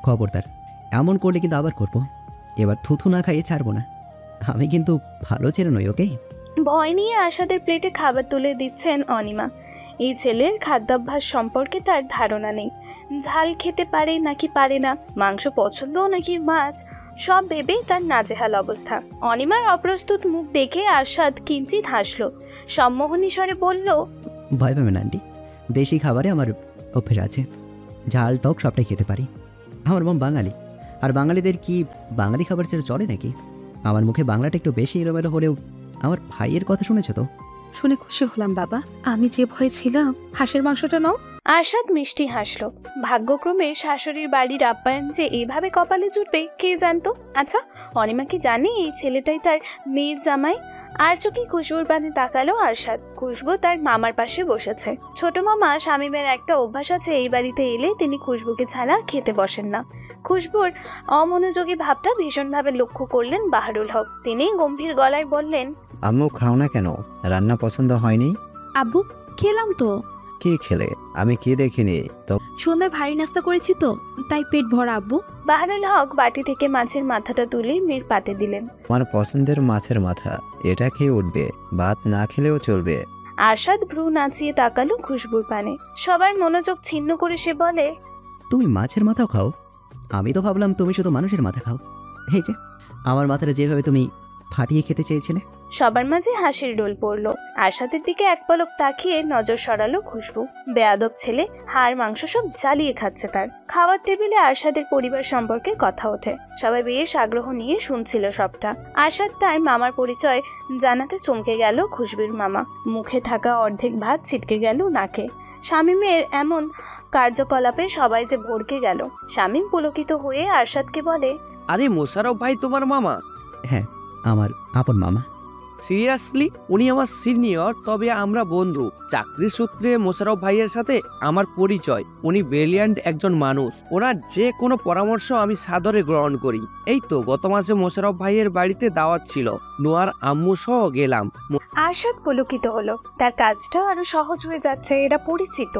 খবরদার, এমন করলে কিন্তু আবার করব। এবার থুথু না খাইয়ে ছাড়বো না। আমি কিন্তু ভালো ছেলে নই, ওকে? ভয় নিয়ে আশাদের প্লেটে খাবার তুলে দিচ্ছেন অনিমা। এই ছেলের খাদ্যাভ্যাস সম্পর্কে তার ধারণা নেই। ঝাল খেতে পারে নাকি পারে না, মাংস পছন্দ নাকি মাছ, সব ভেবে তার নাজেহাল অবস্থা। অনিমার অপ্রস্তুত মুখ দেখে আরশাদ কিঞ্চিত হাসল, সম্মোহনী স্বরে বলল, ভয় পাবেন আন্টি, দেশি খাবারে আমার অভ্যেস আছে। ঝাল টক সবটাই খেতে পারি। আমার মম বাঙালি, আর বাঙালিদের কি বাঙালি খাবার ছেড়ে চলে নাকি? আমার মুখে বাংলাটা একটু বেশি এলোমেলো হলেও আমার ভাইয়ের কথা শুনেছে তো? শুনে খুশি হলাম বাবা। আমি যে ভয়ে ছিলাম, হাঁসের মাংসটা নাও। আরশাদ মিষ্টি হাসল। ভাগ্যক্রমে শাশুড়ির বাড়ির আপ্যায়ন যে এইভাবে কপালে জুটবে কে জানতো। আচ্ছা, অনিমা কি জানে এই ছেলেটাই তার মেয়ের জামাই? আর চোখে খুশবুর পানে তাকালো আরশাদ। খুশবু তার মামার পাশে বসেছে। ছোট মামা শামীমের একটা অভ্যাস আছে, এই বাড়িতে এলে তিনি খুশবুকে ছাড়া খেতে বসেন না। খুশবুর অমনোযোগী ভাবটা ভীষণভাবে লক্ষ্য করলেন বাহারুল হক। তিনি গম্ভীর গলায় বললেন, আম্মু খাও না কেন? রান্না পছন্দ হয়নি? আব্বু, খেলাম তো। কি খেলে? আমি কি দেখিনি তো। সন্ধ্যায় ভারী নাস্তা করেছি তো, তাই পেট ভরা আব্বু। বাহারুল হক বাটি থেকে মাছের মাথাটা তুলে মেয়ের পাতে দিলেন। আমার পছন্দের মাছের মাথা, এটা খেয়ে উঠবে, ভাত না খেলেও চলবে। আরশাদ ভ্রু নাচিয়ে তাকালো খুশবুর পানে। সবার মনোযোগ ছিন্ন করে সে বলে, তুমি মাছের মাথাও খাও? আমি তো ভাবলাম তুমি শুধু মানুষের মাথা খাও। এই যে আমার মাথাটা যেভাবে তুমি ফাটিয়ে খেতে চেয়েছিলে। সবার মাঝে হাসির রোল পড়ল। আরশাদের দিকে এক পলক তাকিয়ে নজর সরালো খুশবু। বেয়াদব ছেলে, হাড় মাংস সব জ্বালিয়ে খাচ্ছে তার। খাওয়ার টেবিলে আরশাদের পরিবার সম্পর্কে কথা ওঠে। সবাই বেশ আগ্রহ নিয়ে শুনছিল সবটা। আরশাদ তার মামার পরিচয় জানাতে চমকে গেল খুশবুর মামা। মুখে থাকা অর্ধেক ভাত ছিটকে গেল নাকে। শামীমের এমন কার্যকলাপে সবাই যে ভড়কে গেল। শামীম পুলকিত হয়ে আরশাদকে বলে, আরে মোশাররফ ভাই তোমার মামা? হ্যাঁ, আমার আপন মামা। সিরিয়াসলি? উনি আমার সিনিয়র, তবে আমরা বন্ধু। চাকরির সূত্রে মোশাররফ ভাইয়ের সাথে আমার পরিচয়। উনি ব্রিলিয়ান্ট একজন মানুষ। ওনার যে কোনো পরামর্শ আমি সাদরে গ্রহণ করি। এই তো গত মাসে মোশাররফ ভাইয়ের বাড়িতে দাওয়াত ছিল, নোয়ার আম্মু সহ গেলাম। আরশাদ পুলকিত হলো। তার কাজটা আরো সহজ হয়ে যাচ্ছে, এরা পরিচিত।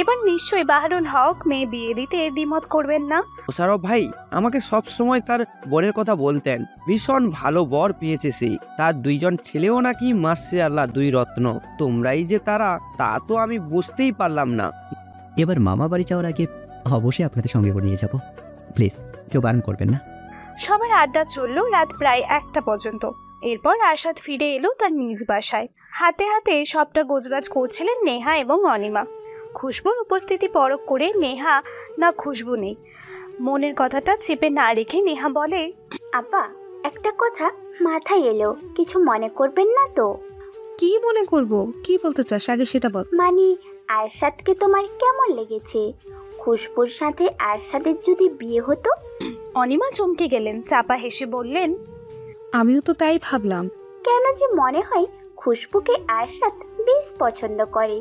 এবার নিশ্চয়ই বাহারুল হক মেয়ে বিয়ে দিতে দ্বিমত করবেন না। মোশাররফ ভাই আমাকে সব সময় তার বরের কথা বলতেন। ভীষণ ভালো বর পেয়েছে সে। তার দুইজন ছেলেও নাকি মাশাআল্লাহ দুই রত্ন। তোমরাই যে তারা, তা তো আমি বুঝতেই পারলাম না। এবার মামা বাড়ি যাওয়ার আগে অবশ্যই আপনাদের সঙ্গে করে নিয়ে যাব। প্লিজ কেউ বারণ করবেন না। সবার আড্ডা চলল রাত প্রায় 1টা পর্যন্ত। এরপর আরশাদ ফিরে এলো তার নিজ বাসায়। হাতে হাতে সবটা গোছগাছ করছিলেন নেহা এবং অনিমা। খুশবুর উপস্থিতি পরখ করে নেহা না খুশবু নেই। মনের কথাটা চেপে না রেখে নেহা বলে, আপা, একটা কথা মাথায় এলো, কিছু মনে করবেন না তো? কি মনে করব? কি বলতে চাস আগে সেটা বল। মানে আরশাদকে তোমার কেমন লেগেছে? খুশবুর সাথে আরশাদের যদি বিয়ে হতো? অনিমা চমকে গেলেন, চাপা হেসে বললেন, আমিও তো তাই ভাবলাম। কেন যে মনে হয় খুশবুকে আরশাদ বেশ পছন্দ করে।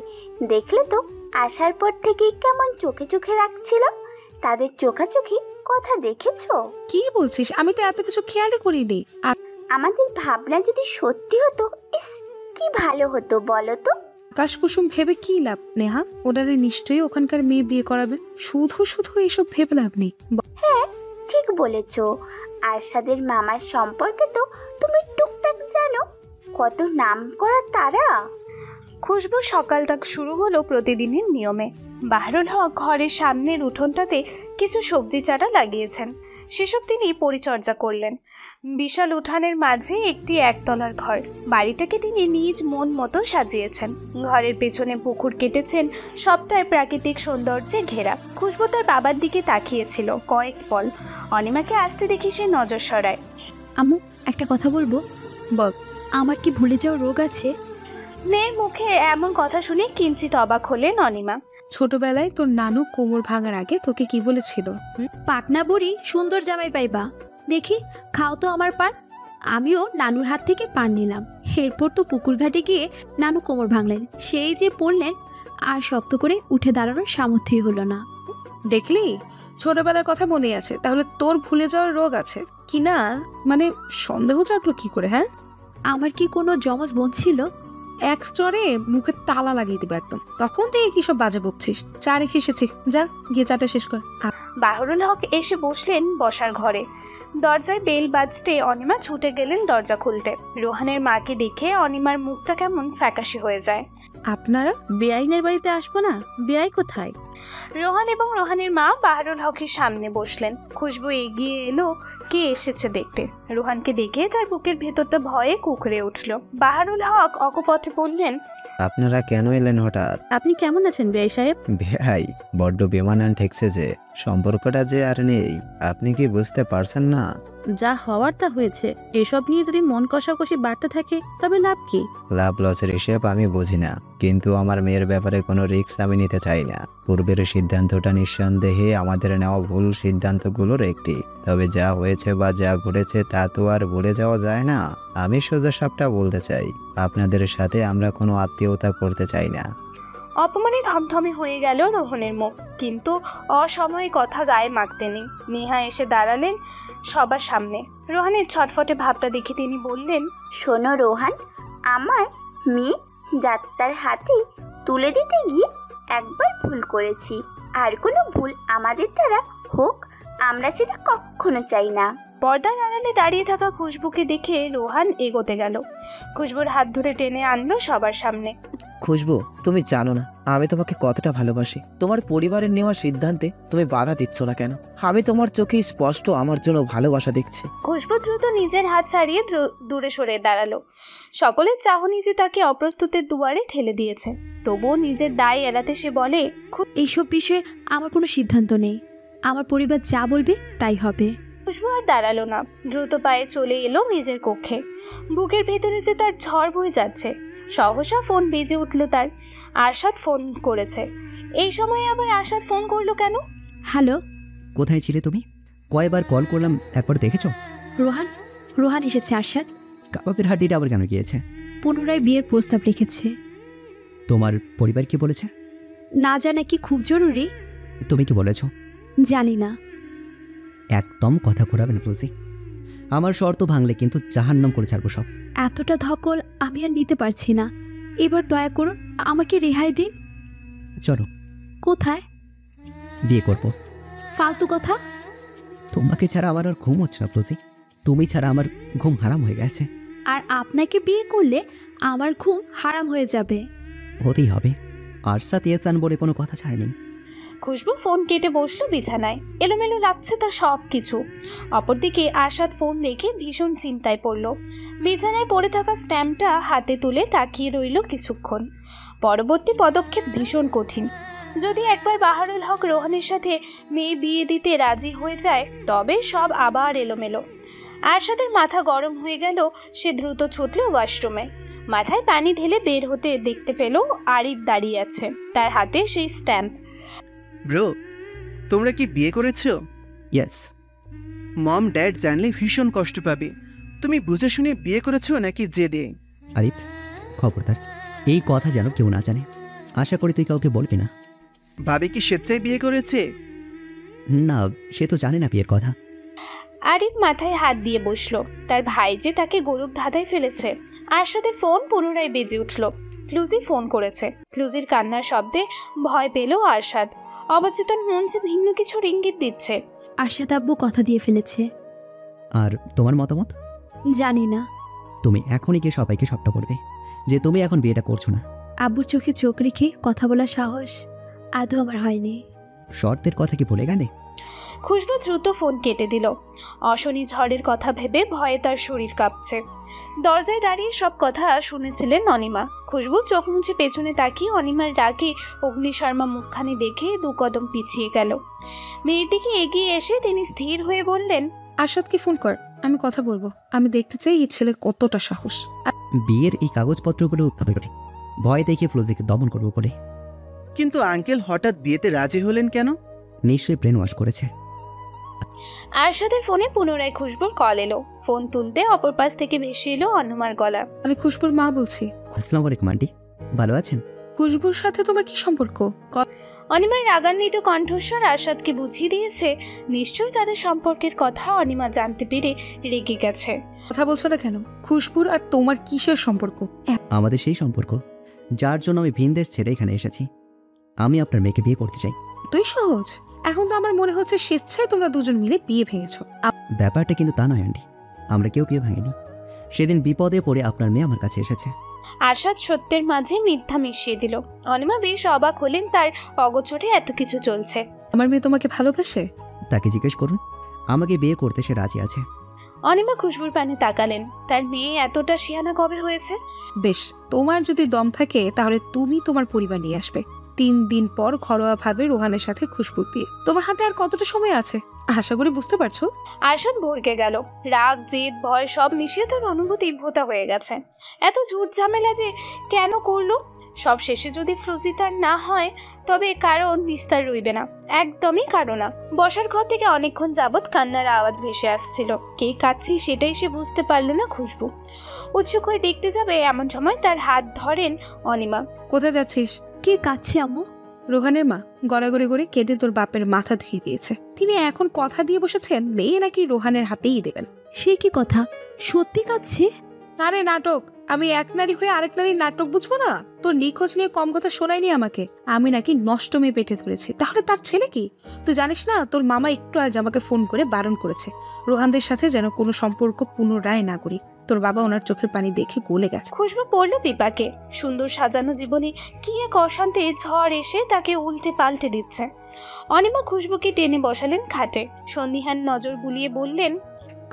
দেখলে তো আসার পর থেকে কেমন চোখে চোখে রাখছিল। তাদের চোখাচোখি কথা দেখেছো? কি বলছিস? আমি তো এত কিছু খেয়ালই করিনি। আমাদের ভাবনা যদি সত্যি হতো, ইস কি ভালো হতো বলো তো। আকাশ কুসুম ভেবে কি লাভ নেহা? ওনারা নিশ্চয়ই ওখানকার মেয়ে বিয়ে করাবে। শুধু শুধু এইসব ভেবে লাভ নেই। হ্যাঁ ঠিক বলেছো। আরশাদের মামার সম্পর্কে তো তুমি টুকটাক জানো। কত নাম করা তারা। খুশবুর সকালটা শুরু হলো প্রতিদিনের নিয়মে। বাহারুল হক ঘরের সামনের উঠোনটাতে কিছু সবজি চারা লাগিয়েছেন। সেসব তিনি পরিচর্যা করলেন। বিশাল উঠানের মাঝে একটি একতলার ঘর। বাড়িটাকে তিনি নিজ মন মতো সাজিয়েছেন। ঘরের পেছনে পুকুর কেটেছেন, সবটাই প্রাকৃতিক সৌন্দর্যে ঘেরা। খুশবু তার বাবার দিকে তাকিয়েছিল কয়েক পল। অনিমাকে আসতে দেখে সে নজর সরায়। আম্মু, একটা কথা বলবো? বল। আমার কি ভুলে যাওয়ার রোগ আছে? মেয়ের মুখে এমন কথা শুনে কিঞ্চিত অবাক হলেন অনিমা। ছোটবেলায় তোর নানু কোমর ভাঙার আগে তোকে কি বলেছিল? পাকনা বুড়ি সুন্দর জামাই পাইবা। দেখি খাও তো আমার পান। আমিও নানুর হাত থেকে পান নিলাম। এরপর তো পুকুর ঘাটে গিয়ে নানু কোমর ভাঙলেন, সেই যে পড়লেন, আর শক্ত করে উঠে দাঁড়ানোর সামর্থ্যই হলো না। দেখলি, ছোটবেলার কথা মনে আছে। তাহলে তোর ভুলে যাওয়ার রোগ আছে কি না? মানে সন্দেহ জাগলো কি করে? হ্যাঁ, আমার কি কোনো জমজ বোন ছিল? এক চরে মুখে তালা লাগিয়ে দিবে একদম। তখন থেকে কি সব বাজে বকছিস? চা রেখে এসেছি, যা গিয়ে চাটা শেষ কর। বাহরুল হক এসে বসলেন বসার ঘরে। দরজায় বেল বাজতে অনিমা ছুটে গেলেন দরজা খুলতে। রোহানের মাকে দেখে অনিমার মুখটা কেমন ফ্যাকাশে হয়ে যায়। আপনারা বেআইনের বাড়িতে আসবো না? বেআই কোথায়? রোহান এবং রোহানের মা বাহরুল হকের সামনে বসলেন। খুশবু এগিয়ে এলো কে এসেছে দেখতে। রোহানকে দেখে তার বুকের ভেতরটা ভয়ে কুকড়ে উঠল। বাহরুল হক অকপথে বললেন, আপনারা কেন এলেন হঠাৎ? আপনি কেমন আছেন বেআই সাহেব? ভাই, বড্ড বেমানান ঠেকছে যে, সম্পর্কটা যে আর নেই, আপনি কি বুঝতে পারছেন না? যা হওয়ার তা হয়েছে। এসব নিয়ে যদি মন কষাকষি বাড়তে থাকে তবে লাভ কি? লাভ লসের হিসেব আমি বুঝি না, কিন্তু আমার মেয়ের ব্যাপারে কোনো রিস্ক আমি নিতে চাই না। পূর্বের সিদ্ধান্তটা নিঃসন্দেহে আমাদের নেওয়া ভুল সিদ্ধান্তগুলোর একটি, তবে যা হয়েছে বা যা ঘটেছে তা তো আর ভুলে যাওয়া যায় না। আমি সোজা সাপটা বলতে চাই, আপনাদের সাথে আমরা কোনো আত্মীয়তা করতে চাই না। অপমানে ধমধমে হয়ে গেল রোহনের মুখ, কিন্তু অসময়ে কথা গায়ে মাখতে নেই। নেহা এসে দাঁড়ালেন সবার সামনে। রোহানের ছটফটে ভাবটা দেখে তিনি বললেন, শোনো রোহান, আমার মেয়ে যাত্রার হাতে তুলে দিতে গিয়ে একবার ভুল করেছি, আর কোনো ভুল আমাদের দ্বারা হোক আমরা সেটা কখনো চাই না। পর্দার আড়ালে দাঁড়িয়ে থাকা খুশবুকে দেখে রোহান এগোতে গেল। খুশবুর হাত ধরে টেনে আনলো সবার সামনে। খুশবু, তুমি জানো না আমি তোমাকে কতটা ভালোবাসি। তোমার পরিবারের নেওয়া সিদ্ধান্তে তুমি বাধা দিচ্ছ না কেন? আমি তোমার চোখে স্পষ্ট আমার জন্য ভালোবাসা দেখছি। খুশবু দ্রুত নিজের হাত ছাড়িয়ে দূরে সরে দাঁড়ালো। সকলের চাহনি যে তাকে অপ্রস্তুতের দুয়ারে ঠেলে দিয়েছে, তবুও নিজের দায় এড়াতে সে বলে, এইসব বিষয়ে আমার কোনো সিদ্ধান্ত নেই। আমার পরিবার যা বলবে তাই হবে। খুশবু আর দাঁড়ালো না, দ্রুত পায়ে চলে এলো নিজের কক্ষে। বুকের ভেতরে যে তার ঝড় বয়ে যাচ্ছে। সহসা ফোন বেজে উঠল তার। আরশাদ ফোন করেছে। এই সময় আবার আরশাদ ফোন করলো কেন? হ্যালো, কোথায় ছিলে তুমি? কয়বার কল করলাম, একবার দেখেছো? রোহান এসেছে আরশাদ। কাবাবের হাড্ডিটা আবার কেন গিয়েছে? পুনরায় বিয়ের প্রস্তাব রেখেছে। তোমার পরিবার কি বলেছে? না জানা কি খুব জরুরি? তুমি কি বলেছো? জানি না। একদম কথা ঘোরাবে না তুলসী। আমার শর্ত ভাঙলে কিন্তু জাহান্নাম করে ছাড়বো সব। এতটা ধকল আমি আর নিতে পারছি না। এবার দয়া করুন, আমাকে রেহাই দিন। চলো। কোথায়? বিয়ে করবো। ফালতু কথা। তোমাকে ছাড়া আমার আর ঘুম হচ্ছে না তুলসী। তুমি ছাড়া আমার ঘুম হারাম হয়ে গেছে। আর আপনাকে বিয়ে করলে আমার ঘুম হারাম হয়ে যাবে। হতেই হবে। আরশাদ ইয়েসান বলে কোনো কথা ছাড়েনি। খুশবু ফোন কেটে বসলো বিছানায়। এলোমেলো লাগছে তার সব কিছু। অপরদিকে আরশাদ ফোন রেখে ভীষণ চিন্তায় পড়ল। বিছানায় পড়ে থাকা স্ট্যাম্পটা হাতে তুলে তাকিয়ে রইল কিছুক্ষণ। পরবর্তী পদক্ষেপ ভীষণ কঠিন। যদি একবার বাহরুল হক রোহানের সাথে মেয়ে বিয়ে দিতে রাজি হয়ে যায়, তবে সব আবার এলোমেলো। আরশাদের মাথা গরম হয়ে গেল। সে দ্রুত ছুটল ওয়াশরুমে। মাথায় পানি ঢেলে বের হতে দেখতে পেল আরিফ দাঁড়িয়ে আছে, তার হাতে সেই স্ট্যাম্প। ব্রো, তোমরা কি বিয়ে করেছো? ইয়েস। মম ড্যাড জানলে ভীষণ কষ্ট পাবে। তুমি বুঝে শুনে বিয়ে করেছো নাকি জেদে? আরিফ, খবরদার এই কথা যেন কেউ না জানে। আশা করি তুই কাউকে বলবি না। ভাবি কি স্বেচ্ছায় বিয়ে করেছে? না, সে তো জানে না বিয়ের কথা। আরিফ মাথায় হাত দিয়ে বসলো। তার ভাই যে তাকে গরুর ধাঁধায় ফেলেছে। আরশাদের ফোন পুনরায় বেজে উঠল। ফ্লুজি ফোন করেছে। ফ্লুজির কান্নার শব্দে ভয় পেল আরশাদ। অবচেতন মন যে ভিন্ন কিছুর ইঙ্গিত দিচ্ছে। আরশাদ আব্বু কথা দিয়ে ফেলেছে। আর তোমার মতামত? জানি না। তুমি এখনই গিয়ে সবাইকে সবটা বলবে যে তুমি এখন বিয়েটা করছো না। আব্বুর চোখে চোখ রেখে কথা বলার সাহস আদৌ আমার হয়নি। শর্তের কথা কি বলে গেলে? খুশবু দ্রুত ফোন কেটে দিল। অশনি ঝড়ের কথা ভেবে ভয়ে তার শরীর কাঁপছে। দরজায় দাঁড়িয়ে সব কথা শুনেছিলেন অনিমা। খুশবু চোখ মুছে পেছনে তাকিয়ে অনিমার ডাকে অগ্নিশর্মা মুখখানি দেখে 2 কদম পিছিয়ে গেল। মেয়ের দিকে এগিয়ে এসে তিনি স্থির হয়ে বললেন, আরশাদকে ফোন কর, আমি কথা বলবো। আমি দেখতে চাই এই ছেলের কতটা সাহস। বিয়ের এই কাগজপত্রগুলো ভয় দেখে ফ্লুজিকে দমন করবো বলে। কিন্তু আঙ্কেল হঠাৎ বিয়েতে রাজি হলেন কেন? নিশ্চয়ই ব্রেন ওয়াশ করেছে। আরশাদের ফোনে পুনরায় খুশবুর কল এলো। ফোন তুলতে অপর পাশ থেকে ভেসে এলো অনমার গলা। আমি খুশবুর মা বলছি। আসসালামু আলাইকুম আন্টি, ভালো আছেন? খুশবুর সাথে তোমার কি সম্পর্ক? অনিমার রাগান্বিত কণ্ঠস্বর আরশাদকে বুঝিয়ে দিয়েছে নিশ্চয়ই তাদের সম্পর্কের কথা অনিমা জানতে পেরে রেগে গেছে। কথা বলছো না কেন? খুশবুর আর তোমার কিসের সম্পর্ক? আমাদের সেই সম্পর্ক যার জন্য আমি ভিন দেশ ছেড়ে এখানে এসেছি। আমি আপনার মেয়েকে বিয়ে করতে চাই। তুই সহজ। এখন তো আমার মনে হচ্ছে স্বেচ্ছায় তোমরা দুজন মিলে বিয়ে ভেঙেছো। ব্যাপারটা কিন্তু তা নয় আন্টি, আমরা কেউ বিয়ে ভাঙিনি। সেদিন বিপদে পড়ে আপনার মেয়ে আমার কাছে এসেছে। আরশাদ সত্যের মাঝে মিথ্যা মিশিয়ে দিল। অনিমা বেশ অবাক হলেন, তার অগোচরে এত কিছু চলছে। আমার মেয়ে তোমাকে ভালোবাসে? তাকে জিজ্ঞেস করুন, আমাকে বিয়ে করতে সে রাজি আছে। অনিমা খুশবুর পানে তাকালেন। তার মেয়ে এতটা শিয়ানা কবে হয়েছে? বেশ, তোমার যদি দম থাকে তাহলে তুমি তোমার পরিবার নিয়ে আসবে। 3 দিন পর ঘরোয়া ভাবে রোহানের সাথে খুশবুর বিয়ে। তোমার হাতে আর কতটা সময় আছে আশা করি বুঝতে পারছো। আরশাদ ভরকে গেল। রাগ, জেদ, ভয় সব মিশিয়ে তার অনুভূতি ভোতা হয়ে গেছে। এত ঝুট ঝামেলা যে কেন করলো? সব শেষে যদি ফ্লুজি তার না হয় তবে কারণ নিস্তার রইবে না, একদমই কারো না। বসার ঘর থেকে অনেকক্ষণ যাবৎ কান্নার আওয়াজ ভেসে আসছিল। কে কাঁদছে সেটাই সে বুঝতে পারল না খুশবু। উৎসুক হয়ে দেখতে যাবে এমন সময় তার হাত ধরেন অনিমা। কোথায় যাচ্ছিস? কে কাঁদছে আম্মু? রোহানের মা গড়াগড়ি করে কেঁদে তোর বাপের মাথা ধুয়ে দিয়েছে। তিনি এখন কথা দিয়ে বসেছেন মেয়ে নাকি রোহানের হাতেই দেবেন। সে কি কথা? সত্যি কাঁদছে? আরে নাটক! আমি এক নারী হয়ে আরেক নারীর নাটক বুঝবো না? তোর নিখোঁজ নিয়ে কম কথা শোনায়নি আমাকে। আমি নাকি নষ্ট মেয়ে পেটে ধরেছি, তাহলে তার ছেলে কি? তুই জানিস না তোর মামা একটু আগে আমাকে ফোন করে বারণ করেছে রোহানদের সাথে যেন কোনো সম্পর্ক পুনরায় না করি। তোর বাবা ওনার চোখের পানি দেখে গলে গেছে। খুশবু পড়ল বিপাকে। সুন্দর সাজানো জীবনে কি এক অশান্তি ঝড় এসে তাকে উল্টে পাল্টে দিচ্ছে। অনিমা খুশবুকে টেনে বসালেন খাটে। সন্দিহান নজর বুলিয়ে বললেন,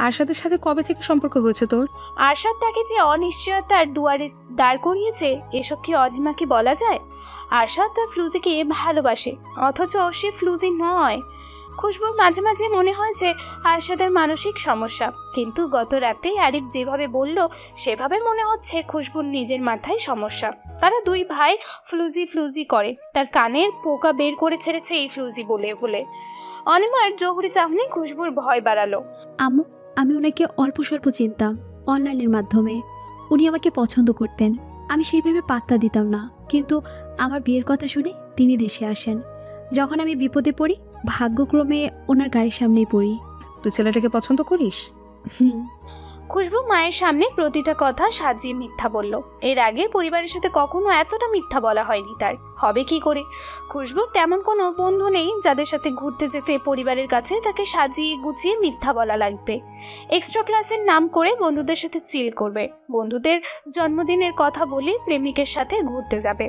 আরশাদের সাথে কবে থেকে সম্পর্ক হয়েছে তোর? আরশাদ তাকে যে অনিশ্চয়তার দুয়ারে দাঁড় করিয়েছে এসব কি অনিমাকে বলা যায়? আরশাদ তার ফ্লুজিকে ভালোবাসে, অথচ সে ফ্লুজি নয়। খুশবুর মাঝে মাঝে মনে হয়েছে আরশাদের মানসিক সমস্যা, কিন্তু গত রাতেই আরিফ যেভাবে বলল সেভাবে মনে হচ্ছে খুশবুর নিজের মাথায় সমস্যা। তারা দুই ভাই ফ্লুজি ফ্লুজি করে, তার কানের পোকা বের করে ছেড়েছে এই ফ্লুজি বলে বলে। অনিমার জহুরি চাহনি খুশবুর ভয় বাড়ালো। আম্মু, আমি ওনাকে অল্প স্বল্প চিনতাম অনলাইনের মাধ্যমে। উনি আমাকে পছন্দ করতেন, আমি সেইভাবে পাত্তা দিতাম না। কিন্তু আমার বিয়ের কথা শুনে তিনি দেশে আসেন। যখন আমি বিপদে পড়ি ভাগ্যক্রমে ওনার গাড়ির সামনেই পড়ি। তুই ছেলেটাকে পছন্দ করিস? খুশবু মায়ের সামনে প্রতিটা কথা সাজিয়ে মিথ্যা বলল। এর আগে পরিবারের সাথে কখনো এতটা মিথ্যা বলা হয়নি তার। হবে কি করে? খুশবুর তেমন কোনো বন্ধু নেই যাদের সাথে ঘুরতে যেতে পরিবারের কাছে তাকে সাজিয়ে গুছিয়ে মিথ্যা বলা লাগবে। এক্সট্রা ক্লাসের নাম করে বন্ধুদের সাথে চিল করবে, বন্ধুদের জন্মদিনের কথা বলে প্রেমিকের সাথে ঘুরতে যাবে।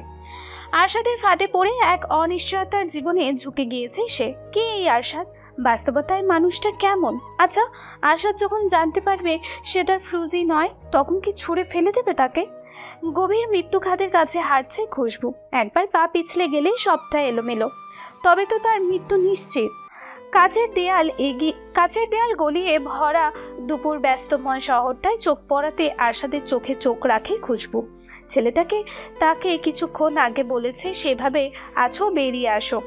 আরশাদের ফাঁদে পড়ে এক অনিশ্চয়তার জীবনে ঝুঁকে গিয়েছে সে। কে এই আরশাদ? বাস্তবতায় মানুষটা কেমন? আচ্ছা, আরশাদ যখন জানতে পারবে সে তার ফ্লুজি নয় তখন কি ছুঁড়ে ফেলে দেবে তাকে? গভীর মৃত্যুখাতের কাছে হাঁটছে খুশবু। একবার পা পিছলে গেলে সবটা এলোমেলো। তবে তো তার মৃত্যু নিশ্চিত। কাচের দেয়াল গলিয়ে ভরা দুপুর ব্যস্তময় শহরটায় চোখ পড়াতে আরশাদের চোখে চোখ রাখে খুশবু। ছেলেটাকে তাকে কিছুক্ষণ আগে বলেছে সেভাবে আছো, বেরিয়ে আসো,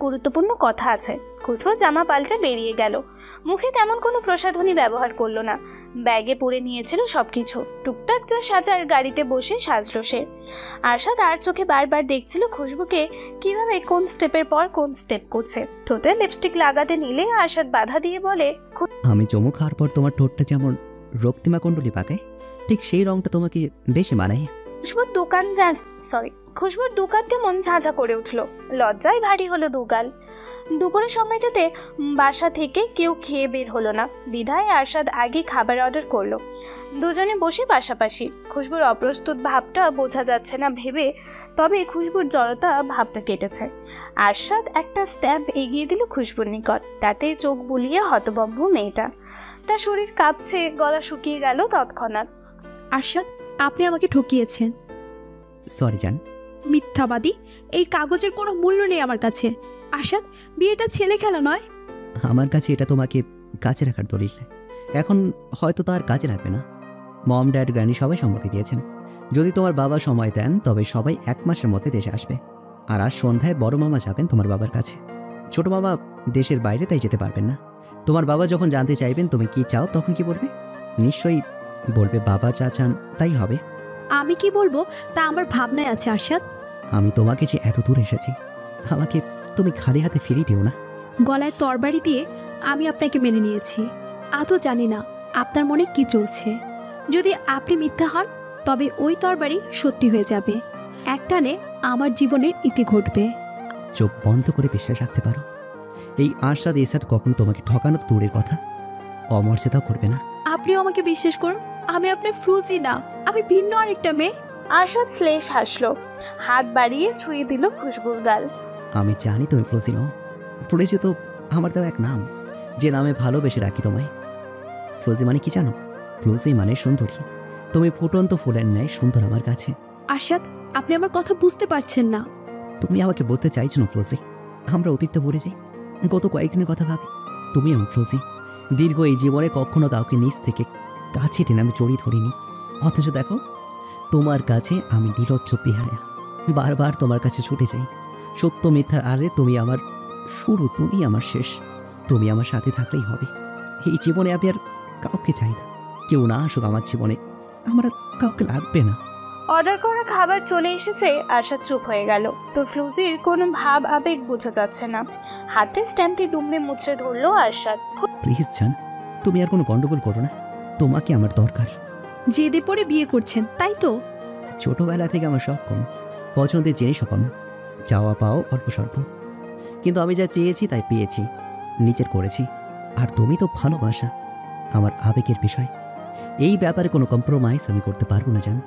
গুরুত্বপূর্ণ কথা আছে। খুশবু জামা পাল্টে বেরিয়ে গেল। মুখে তেমন কোনো প্রসাধনী ব্যবহার করলো না। ব্যাগে পুরে নিয়েছিল সবকিছু। টুকটাক যা সাজার গাড়িতে বসে সাজলো সে। আরশাদ আর চোখে বারবার দেখছিল খুশবুকে কিভাবে কোন স্টেপের পর কোন স্টেপ করছে। ঠোঁটে লিপস্টিক লাগাতে নিলে আরশাদ বাধা দিয়ে বলে, আমি চমক খাওয়ার পর তোমার ঠোঁটটা যেমন রক্তিমা কুণ্ডলী পাকায় ঠিক সেই রংটা তোমাকে বেশি মানায়। খুশবুর দোকান কেমন ঝাঁঝা করে উঠলো। লজ্জায় ভারী হলো দুগাল। দুপুরের সময়টাতে বাসা থেকে কেউ খেয়ে বের হলো না বিধায় আরশাদ আগে খাবার অর্ডার করলো। দুজনে বসে পাশাপাশি। খুশবুর অপ্রস্তুত ভাবটা বোঝা যাচ্ছে না ভেবে, তবে খুশবুর জড়তা ভাবটা কেটেছে। আরশাদ একটা স্ট্যাম্প এগিয়ে দিল খুশবুর নিকট। তাতে চোখ বুলিয়ে হতভম্ব মেয়েটা। তার শরীর কাঁপছে, গলা শুকিয়ে গেল তৎক্ষণাৎ। আরশাদ, আপনি আমাকে ঠকিয়েছেন। সরি জান। মিথ্যাবাদী! এই কাগজের কোনো মূল্য নেই আমার কাছে। আরশাদ, বিয়েটা ছেলে খেলা নয়। আমার কাছে এটা তোমাকে কাছে রাখার দলিল। এখন হয়তো তার কাজে লাগবে না। মম, ড্যাড, গ্র্যানি সবাই সম্মতি দিয়েছেন। যদি তোমার বাবা সময় দেন তবে সবাই 1 মাসের মধ্যে দেশে আসবে। আর আজ সন্ধ্যায় বড় মামা যাবেন তোমার বাবার কাছে। ছোট মামা দেশের বাইরে, তাই যেতে পারবেন না। তোমার বাবা যখন জানতে চাইবেন তুমি কি চাও তখন কি বলবে? নিশ্চয়ই বলবে বাবা যা চান তাই হবে। আমি কি বলবো তা আমার ভাবনায় আছে আরশাদ। আমি তোমাকে যে এত দূর এসেছি আমাকে তুমি খালি হাতে ফিরিয়ে দিও না। গলায় তরবারি দিয়ে আমি আপনাকে মেনে নিয়েছি। আদৌ জানি না আপনার মনে কি চলছে। যদি আপনি মিথ্যা হন তবে ওই তরবারি সত্যি হয়ে যাবে। একটানে আমার জীবনের ইতি ঘটবে। চোখ বন্ধ করে বিশ্বাস রাখতে পারো, এই আশাদ এসাদ কখনো তোমাকে ঠকানো তো দূরের কথা, অমর্যাদাও করবে না। আপনিও আমাকে বিশ্বাস করুন, আমি আপনার ফ্রুজি না, আমি ভিন্ন আরেকটা মেয়ে। আরশাদ শ্লেষ হাসলো, হাত বাড়িয়ে ছুঁয়ে দিল খুশবুর গাল। আমি জানি তুমি ফ্রোজি নও। ফ্রোজি তো আমার দেওয়া এক নাম, যে নামে ভালোবেসে রাখি তোমায়। ফ্রোজি মানে কি জানো? ফ্রোজি মানে সুন্দরী। তুমি ফুটন্ত ফুলের ন্যায় সুন্দর আমার কাছে। আরশাদ, আপনি আমার কথা বুঝতে পারছেন না। তুমি আমাকে বলতে চাইছো না ফ্রোজি? আমরা অতীতটা ভুলে যাই, গত কয়েকদিনের কথা ভাবি। তুমি আমার ফ্রোজি। দীর্ঘ এই জীবনে কখনো কাউকে নিচ থেকে কাছে টেনে আমি জড়িয়ে ধরিনি, অথচ দেখো তোমার কাছে আমি নিরজ্জ বেহায়া। বারবার তোমার কাছে ছুটে যাই। সত্য মিথ্যার আড়ে তুমি আমার শুরু, তুমি আমার শেষ। তুমি আমার সাথে থাকলেই হবে। এই জীবনে আমি আর কাউকে চাই না। কেউ না আসুক আমার জীবনে, আমার আর কাউকে লাগবে না। অর্ডার করা খাবার চলে এসেছে। আরশাদ চুপ হয়ে গেল। তো ফ্লুজির কোনো ভাব আবেগ বোঝা যাচ্ছে না। হাতে স্ট্যাম্পটি দুমড়ে মুচড়ে ধরলো আরশাদ। প্লিজ জান, তুমি আর কোনো গন্ডগোল করো না। তোমাকে আমার দরকার। জেদে পড়ে বিয়ে করছেন তাই তো? ছোটবেলা থেকে আমার শখ কম, পছন্দের জিনিসও কম, চাওয়া পাও অল্প স্বল্প। কিন্তু আমি যা চেয়েছি তাই পেয়েছি, নিজের করেছি। আর তুমি তো ভালোবাসা, আমার আবেগের বিষয়। এই ব্যাপারে কোনো কম্প্রোমাইজ আমি করতে পারবো না জান।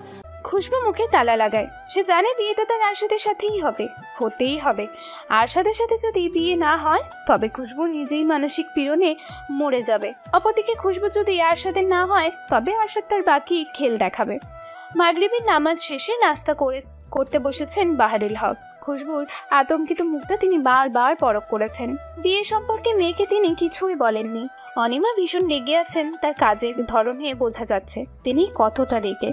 খুশবু মুখে তালা লাগায়। সে জানে বিয়েটা তার আরশাদের সাথেই হবে, হতেই হবে। আরশাদের সাথে যদি বিয়ে না হয় তবে খুশবু নিজেই মানসিক পীড়নে মরে যাবে। অপরদিকে খুশবু যদি আরশাদের না হয় তবে আরশাদ তার বাকি খেল দেখাবে। মাগরিবের নামাজ শেষে নাস্তা করতে বসেছেন বাহারুল হক। খুশবুর আতঙ্কিত মুখটা তিনি বারবার পরখ করেছেন। বিয়ে সম্পর্কে মেয়েকে তিনি কিছুই বলেননি। অনিমা ভীষণ রেগে আছেন, তার কাজের ধরনে বোঝা যাচ্ছে তিনি কতটা রেগে।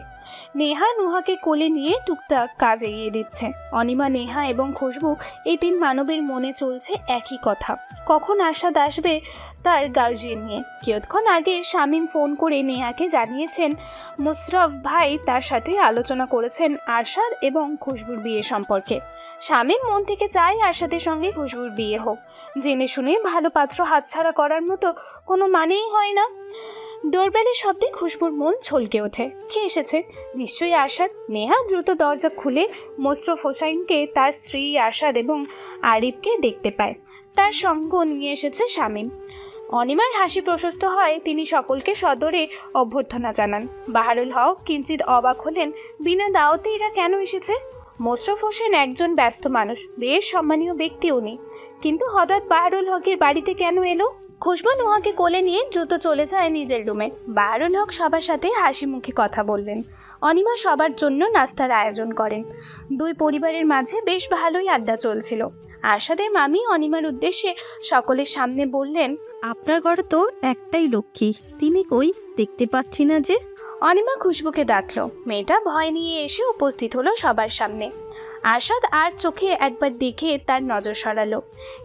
নেহা নুহাকে কোলে নিয়ে টুকটাক কাজ এগিয়ে দিচ্ছে। অনিমা, নেহা এবং খুশবু, এই তিন মানবের মনে চলছে একই কথা, কখন আরশাদ আসবে তার গার্জিয়ান নিয়ে। কিয়ৎক্ষণ আগে শামীম ফোন করে নেহাকে জানিয়েছেন মুশরফ ভাই তার সাথে আলোচনা করেছেন আরশাদ এবং খুশবুর বিয়ে সম্পর্কে। শামীম মন থেকে চায় আরশাদের সঙ্গে খুশবুর বিয়ে হোক। জেনে শুনে ভালো পাত্র হাতছাড়া করার মতো কোনো মানেই হয় না। ডোরবেলের শব্দে খুশবুর মন ছলকে ওঠে। কে এসেছে? নিশ্চয়ই আরশাদ। নেহা দ্রুত দরজা খুলে মোশরফ হোসাইনকে, তার স্ত্রী আরশাদ এবং আরিফকে দেখতে পায়। তার সঙ্গ নিয়ে এসেছে শামীম। অনিমার হাসি প্রশস্ত হয়, তিনি সকলকে সদরে অভ্যর্থনা জানান। বাহারুল হক কিঞ্চিত অবাক হলেন, বিনা দাওয়াতে এরা কেন এসেছে? মোশরফ হোসেন একজন ব্যস্ত মানুষ, বেশ সম্মানীয় ব্যক্তি উনি, কিন্তু হঠাৎ বাহারুল হকের বাড়িতে কেন এলো? খুশবু নুহাকে কোলে নিয়ে দ্রুত চলে যায় নিজের রুমে। বাহারুল হক সবার সাথে হাসি মুখে কথা বললেন। অনিমা সবার জন্য নাস্তার আয়োজন করেন। দুই পরিবারের মাঝে বেশ ভালোই আড্ডা চলছিল। আরশাদের মামি অনিমার উদ্দেশ্যে সকলের সামনে বললেন, আপনার ঘরে তো একটাই লক্ষ্মী, তিনি কই দেখতে পাচ্ছি না যে। অনিমা খুশবুকে ডাকলো। মেয়েটা ভয় নিয়ে এসে উপস্থিত হলো সবার সামনে। আরশাদ আর চোখে একবার দেখে তার নজর সরালো।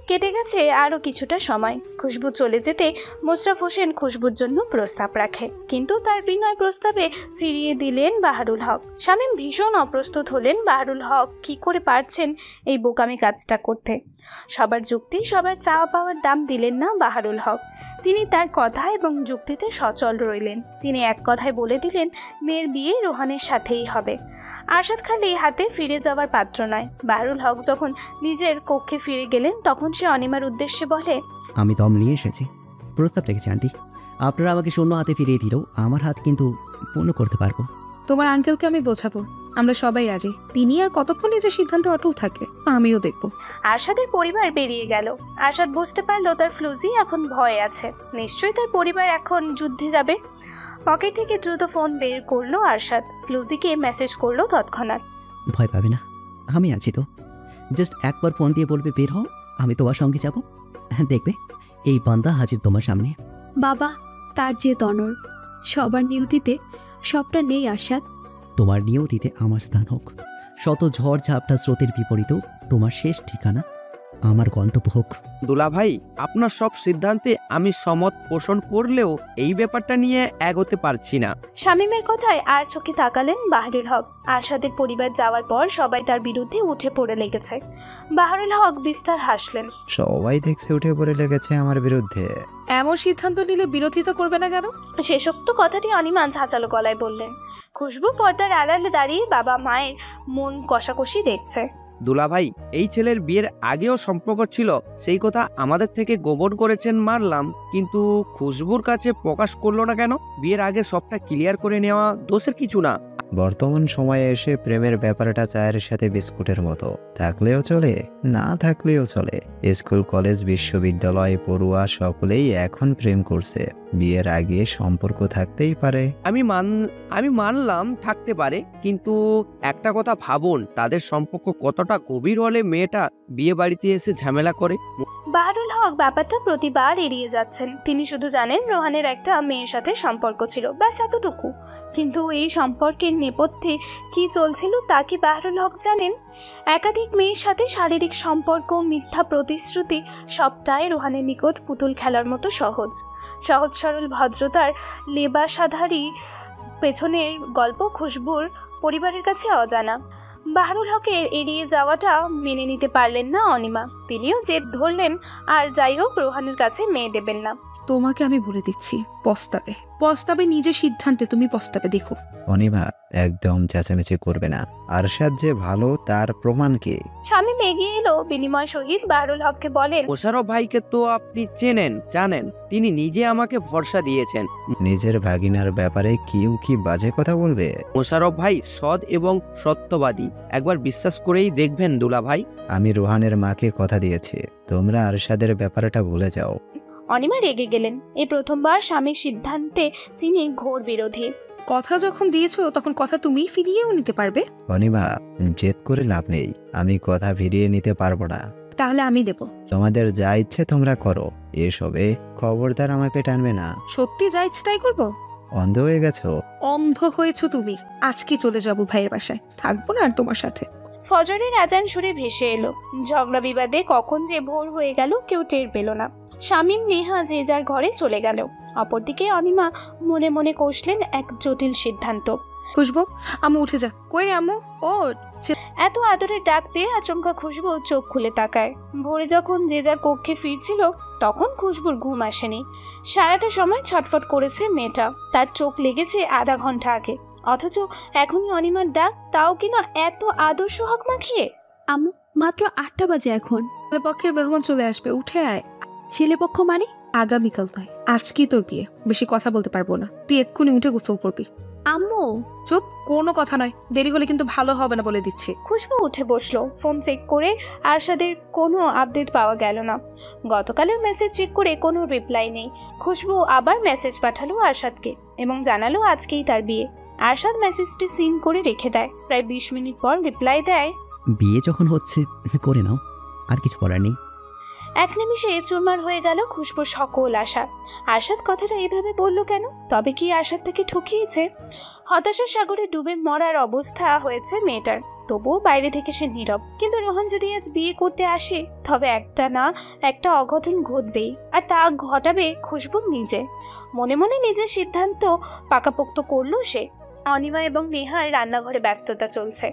কেটে গেছে আরও কিছুটা সময়। খুশবু চলে যেতে মোশরফ হোসেন খুশবুর জন্য প্রস্তাব রাখে, কিন্তু তার বিনয় প্রস্তাবে ফিরিয়ে দিলেন বাহারুল হক। শামীম ভীষণ অপ্রস্তুত হলেন। বাহারুল হক কি করে পারছেন এই বোকামি কাজটা করতে? সবার যুক্তি, সবার চাওয়া পাওয়ার দাম দিলেন না বাহারুল হক। তিনি তার কথা এবং যুক্তিতে সচল রইলেন। তিনি এক কথায় বলে দিলেন মেয়ের বিয়ে রোহানের সাথেই হবে। আরশাদ খালি হাতে ফিরে যাওয়ার পাত্র নয়। বাহারুল হক যখন নিজের কক্ষে ফিরে গেলেন তখন সে অনিমার উদ্দেশ্যে বলে, আমি দম নিয়ে এসেছি, প্রস্তাব রেখেছি আন্টি। আপনারা আমাকে শূন্য হাতে ফিরিয়ে দিলেও আমার হাত কিন্তু পূর্ণ করতে পারবো। তোমার আঙ্কেলকে আমি বোঝাবো, আমরা সবাই রাজি। তিনি আর কতক্ষণ নিজের সিদ্ধান্তে অটল থাকে আমিও দেখবো। আরশাদের পরিবার বেরিয়ে গেল। আরশাদ বুঝতে পারলো তার ফ্লুজি এখন ভয়ে আছে। নিশ্চয়ই তার পরিবার এখন যুদ্ধে যাবে। পকেট থেকে দ্রুত ফোন বের করলো আরশাদ। ফ্লুজিকে মেসেজ করলো তৎক্ষণাৎ, ভয় পাবে না, আমি আছি তো। জাস্ট একবার ফোন দিয়ে বলবে বের হও, আমি তোমার সঙ্গে যাব। দেখবে এই বান্দা হাজির তোমার সামনে। বাবা, তার যে তনর, সবার নিয়তিতে সবটা নেই আরশাদ। তোমার নিয়তিতে আমার স্থান হোক। শত ঝড় ঝাপটা স্রোতের বিপরীতেও তোমার শেষ ঠিকানা আমার গন্তব্য হোক। দুলাভাই, আপনার সব সিদ্ধান্তে আমি সমত পোষণ করলেও এই ব্যাপারটা নিয়ে এগোতে পারছি না। শামীমের কথায় আর চোখে তাকালেন বাহরুল হক। আরশাদের পরিবার যাওয়ার পর সবাই তার বিরুদ্ধে উঠে পড়ে লেগেছে। বাহরুল হক বিস্তার হাসলেন। সবাই দেখছে উঠে পড়ে লেগেছে আমার বিরুদ্ধে। এমন সিদ্ধান্ত নিলে বিরোধিতা করবে না কেন? শেষোক্ত কথাটি অনিমা ঝাঁচালো গলায় বললেন। খুশবু পর্দার আড়ালে দাঁড়িয়ে বাবা মায়ের মন কষাকষি দেখছে। দুলাভাই, এই ছেলের বিয়ের আগেও সম্পর্ক ছিল, সেই কথা আমাদের থেকে গোপন করেছেন মানলাম, কিন্তু খুশবুর কাছে প্রকাশ করলো না কেন? বিয়ের আগে সবটা ক্লিয়ার করে নেওয়া দোষের কিছু না। বর্তমান সময়ে এসে প্রেমের ব্যাপারটা চায়ের সাথে বিস্কুটের মতো, থাকলেও চলে, না থাকলেও চলে। স্কুল, কলেজ, বিশ্ববিদ্যালয় পড়ুয়া সকলেই এখন প্রেম করছে। বিয়ের আগে সম্পর্ক থাকতেই পারে। আমি মানলাম থাকতে পারে, কিন্তু একটা কথা ভাবুন, তাদের সম্পর্ক কতটা গভীর হলে মেয়েটা বিয়ে বাড়িতে এসে ঝামেলা করে। বাহরুল হক ব্যাপারটা প্রতিবার এড়িয়ে যাচ্ছেন। তিনি শুধু জানেন রোহানের একটা মেয়ের সাথে সম্পর্ক ছিল, ব্যাস এতটুকু। কিন্তু এই সম্পর্কের নেপথ্যে কি চলছিল তা কি বাহরুল হক জানেন? একাধিক মেয়ের সাথে শারীরিক সম্পর্ক, মিথ্যা প্রতিশ্রুতি, সবটাই রোহানের নিকট পুতুল খেলার মতো সহজ সরল ভদ্রতার লেবাসাধারী পেছনের গল্প খুশবুর পরিবারের কাছে অজানা। বাহরুল হকের এড়িয়ে যাওয়াটা মেনে নিতে পারলেন না অনিমা। তিনিও জেদ ধরলেন, আর যাই হোক রোহানের কাছে মেয়ে দেবেন না। তোমাকে আমি বলে দিচ্ছি, পস্তাবে নিজের সিদ্ধান্তে তুমি পস্তাবে। দেখো অনিমা, একদম চেঁচামেচি করবে না। আরশাদ যে ভালো তার প্রমাণ কি? শামীম এগিয়ে এলো বিনিময় সহিত বাহরুল হককে বলেন, মোশাররফ ভাইকে তো আপনি জানেন, তিনি নিজে আমাকে ভরসা দিয়েছেন। নিজের ভাগিনার ব্যাপারে কেউ কি বাজে কথা বলবে? মোশাররফ ভাই সৎ এবং সত্যবাদী, একবার বিশ্বাস করেই দেখবেন দুলা ভাই। আমি রোহানের মাকে কথা দিয়েছি, তোমরা আরশাদের ব্যাপারটা ভুলে যাও। অনিমা রেগে গেলেন। এই প্রথমবার স্বামীর সিদ্ধান্তে তিনি ঘোর বিরোধী। কথা যখন দিয়েছো তখন কথা তুমিই ফিরিয়েও নিতে পারবে। অনিমা, জেদ করে লাভ নেই, আমি কথা ফিরিয়ে নিতে পারবো না। তাহলে আমি দেব। তোমাদের যা ইচ্ছে তোমরা করো, এসবে খবরদার আমাকে টানবে না। সত্যি যা ইচ্ছে তাই করবো? অন্ধ হয়ে গেছো? অন্ধ হয়েছো তুমি। আজকে চলে যাবো ভাইয়ের বাসায়, থাকবো না আর তোমার সাথে। ফজরের আজান সুরে ভেসে এলো। ঝগড়া বিবাদে কখন যে ভোর হয়ে গেল কেউ টের পেল না। শামীম, নেহা যে যার ঘরে চলে গেল। অপরদিকে অনিমা মনে মনে কষলেন এক জটিল সিদ্ধান্ত। খুশবু, আম্মু উঠে যা। কই আম্মু? ও এত আদরের ডাক পেয়ে আচমকা খুশবু চোখ খুলে তাকায়। ভোরে যখন যে যার কক্ষে ফিরছিল তখন খুশবুর ঘুম আসেনি। সারাটা সময় ছটফট করেছে মেয়েটা। তার চোখ লেগেছে আধা ঘন্টা আগে, অথচ এখনই অনিমার ডাক, তাও কিনা এত আদর্শ হক মাখিয়ে। আম্মু, মাত্র 8টা বাজে এখন। পক্ষের মেহমান চলে আসবে, উঠে আয়। ছেলেপক্ষ মানে? আগামীকাল নয়, আজকেই তোর বিয়ে। বেশি কথা বলতে পারবো না, তুই এক্ষুনি উঠে গোসল করবি। আম্মু চুপ, কোনো কথা নয়। দেরি হলে কিন্তু ভালো হবে না বলে দিচ্ছি। খুশবু উঠে বসলো। ফোন চেক করে আরশাদের কোনো আপডেট পাওয়া গেল না। গতকালের মেসেজ চেক করে কোনো রিপ্লাই নেই। খুশবু আবার মেসেজ পাঠালো আরশাদকে এবং জানালো আজকেই তার বিয়ে। আরশাদ মেসেজটি সিন করে রেখে দেয়। প্রায় 20 মিনিট পর রিপ্লাই দেয়, বিয়ে যখন হচ্ছে করে নাও, আর কিছু বলার নেই। এক নিমিষে চুরমার হয়ে গেল খুশবুর সকল আশা। আরশাদ কথাটা এইভাবে বলল কেন? তবে কি আরশাদ থেকে ঠকিয়েছে? হতাশার সাগরে ডুবে মরার অবস্থা হয়েছে মেয়েটার, তবুও বাইরে থেকে সে নীরব। কিন্তু রোহান যদি আজ বিয়ে করতে আসে তবে একটা না একটা অঘটন ঘটবেই, আর তা ঘটাবে খুশবু নিজে। মনে মনে নিজের সিদ্ধান্ত পাকাপোক্ত করলো সে। অনিমা এবং নেহার রান্নাঘরে ব্যস্ততা চলছে।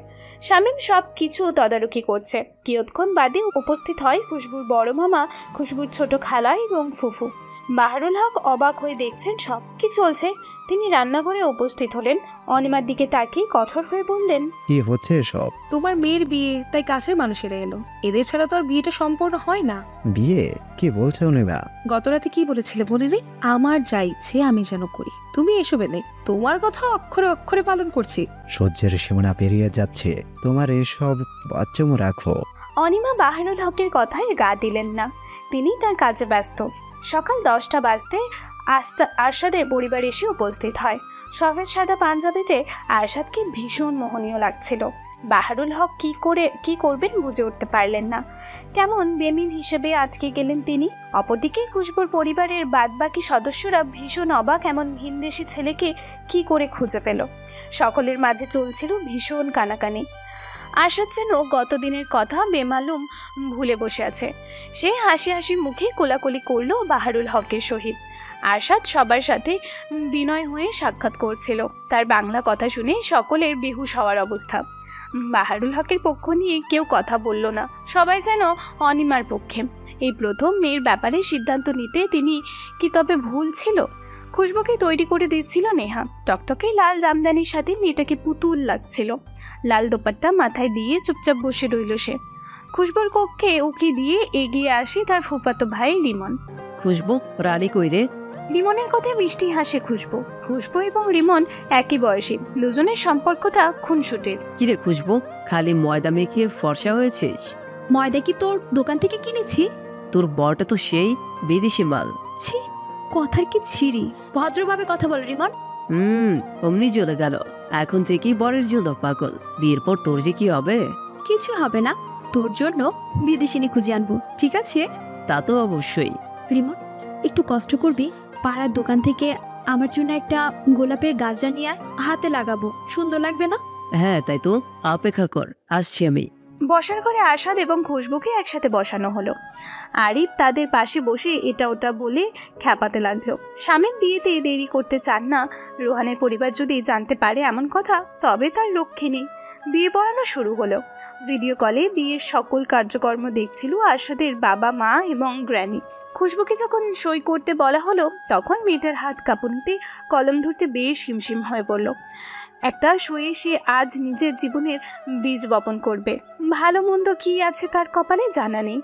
শামীম সব কিছু তদারকি করছে। কিয়ৎক্ষণ বাদে উপস্থিত হয় খুশবুর বড় মামা, খুশবুর ছোট খালা এবং ফুফু। বাহরুল হক অবাক হয়ে দেখছেন সব কি চলছে। তিনি রান্নাঘরে উপস্থিত হলেন। অনিমার দিকে তাকিয়ে কঠোর হয়ে বললেন, কি হচ্ছে সব? তোমার মেয়ের বিয়ে, তাই কাছের মানুষেরা এলো। এদের ছাড়া তো আর বিয়েটা সম্পূর্ণ হয় না। বিয়ে? কি বলছো অনিমা? গতরাতে কি বলেছিলে বলে রে? আমার যা ইচ্ছে আমি যেন করি, তুমি এসবে নেই। তোমার কথা অক্ষরে অক্ষরে পালন করছি। সহ্যের সীমানা পেরিয়ে যাচ্ছে, তোমার এসব বাচ্চামো রাখো। অনিমা বাহরুল হকের কথায় গা দিলেন না। তিনি তার কাজে ব্যস্ত। সকাল 10টা বাজতে আরশাদের পরিবার এসে উপস্থিত হয়। সফেদ সাদা পাঞ্জাবিতে আরশাদকে ভীষণ মোহনীয় লাগছিল। বাহরুল হক কি করবেন বুঝে উঠতে পারলেন না। কেমন বেমিন হিসেবে আটকে গেলেন তিনি। অপরদিকে খুশবুর পরিবারের বাদবাকি সদস্যরা ভীষণ অবাক, এমন ভিনদেশি ছেলেকে কি করে খুঁজে পেল। সকলের মাঝে চলছিল ভীষণ কানাকানি। আরশাদ যেন গতদিনের কথা বেমালুম ভুলে বসে আছে। সে হাসি হাসি মুখে কোলাকুলি করলো বাহারুল হকের সহিত। আরশাদ সবার সাথে বিনয় হয়ে সাক্ষাৎ করছিল। তার বাংলা কথা শুনে সকলের বেহুশ হওয়ার অবস্থা। বাহারুল হকের পক্ষ নিয়ে কেউ কথা বলল না, সবাই যেন অনিমার পক্ষে। এই প্রথম মেয়ের ব্যাপারে সিদ্ধান্ত নিতে তিনি কি তবে ভুল ছিল? খুশবুকে তৈরি করে দিচ্ছিল নেহা। টকটকে লাল জামদানির সাথে মেয়েটাকে পুতুল লাগছিল। লাল দোপাট্টা মাথায় দিয়ে চুপচাপ বসে রইল সে। খুশবুর কক্ষে উকি দিয়ে এগিয়ে আসে তার ফুফাতো ভাই রিমন। খুশবু, রানী কই রে? রিমনের কথায় মিষ্টি হাসে খুশবু। খুশবু এবং রিমন একই বয়সী, দুজনের সম্পর্কটা খুনসুটির। কিরে খুশবু, খালি ময়দা মেখে ফর্সা হয়েছিস? ময়দা কি তোর দোকান থেকে কিনেছি? তোর বরটা তো সেই বিদেশি মাল। ছি, কথার কি ছিরি! ভদ্রভাবে কথা বল রিমন। অমনি চলে গেল। এখন থেকেই বরের জন্য পাগল। বিয়ের পর তোর যে কি হবে? কিছু হবে না, তোর জন্য বিদেশিনী খুঁজে আনবো, ঠিক আছে? তা তো অবশ্যই। রিমন, একটু কষ্ট করবি, পাড়ার দোকান থেকে আমার জন্য একটা গোলাপের গাছটা নিয়ে হাতে লাগাবো, সুন্দর লাগবে না? হ্যাঁ তাই তো, অপেক্ষা কর, আসছি আমি। বসার ঘরে আরশাদ এবং খুশবুকে একসাথে বসানো হলো। আরিফ তাদের পাশে বসে এটা ওটা বলে খ্যাপাতে লাগলো। স্বামীর বিয়েতে দেরি করতে চান না। রোহানের পরিবার যদি জানতে পারে এমন কথা, তবে তার রক্ষে নেই। বিয়ে পড়ানো শুরু হলো। ভিডিও কলে বিয়ের সকল কার্যকর্ম দেখছিল আরশাদের বাবা, মা এবং গ্র্যানি। খুশবুকে যখন সই করতে বলা হলো, তখন মেয়েটার হাত কাঁপুনিতে কলম ধরতে বেশ হিমশিম হয়ে পড়ল। একটা সয়ে সে আজ নিজের জীবনের বীজ বপন করবে। ভালো মন্দ কি আছে তার কপালে জানা নেই।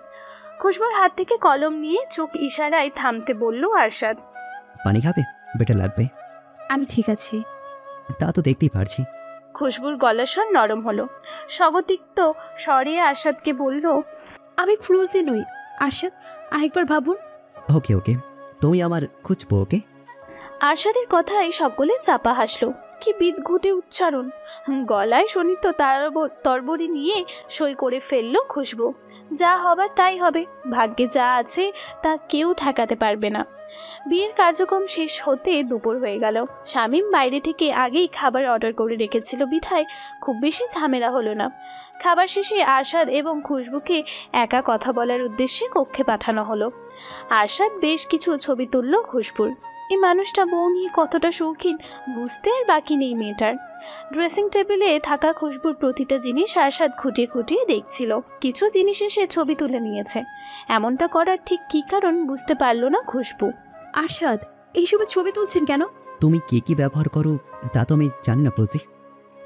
খুশবুর হাত থেকে কলম নিয়ে চোখ ইশারায় থামতে বলল আরশাদ। পানি খাবে? বেটা লাগবে। আমি ঠিক আছি। তা তো দেখতেই পারছি। খুশবুর গলার স্বর নরম হলো। স্বগতিক্ত স্বরে আরশাদকে বলল, আমি ফ্রোজে নই আরশাদ, আরেকবার ভাবুন। ওকে ওকে, তুমি আমার খুঁজবো। ওকে। আরশাদের কথায় সকলে চাপা হাসলো। কি বিদঘুটে উচ্চারণ! গলায় শোনিত তরবরি নিয়ে সই করে ফেললো খুশবু। যা হবার তাই হবে, ভাগ্যে যা আছে তা কেউ ঠেকাতে পারবে না। বিয়ের কার্যক্রম শেষ হতে দুপুর হয়ে গেল। শামীম বাইরে থেকে আগেই খাবার অর্ডার করে রেখেছিল বিধায় খুব বেশি ঝামেলা হলো না। খাবার শেষে আরশাদ এবং খুশবুকে একা কথা বলার উদ্দেশ্যে কক্ষে পাঠানো হলো। আরশাদ বেশ কিছু ছবি তুলল খুশবুর। এই মানুষটা বউ নিয়ে কতটা শৌখিন বুঝতে আর বাকি নেই মেয়েটার। ড্রেসিং টেবিলে থাকা খুশবুর প্রতিটা জিনিস আরশাদ খুঁটিয়ে খুঁটিয়ে দেখছিল। কিছু জিনিসে সে ছবি তুলে নিয়েছে। এমনটা করার ঠিক কী কারণ বুঝতে পারল না খুশবু। আরশাদ, এইসবে ছবি তুলছেন কেন? তুমি কি কি ব্যবহার করো তা তো আমি জানি না ফ্রোজি।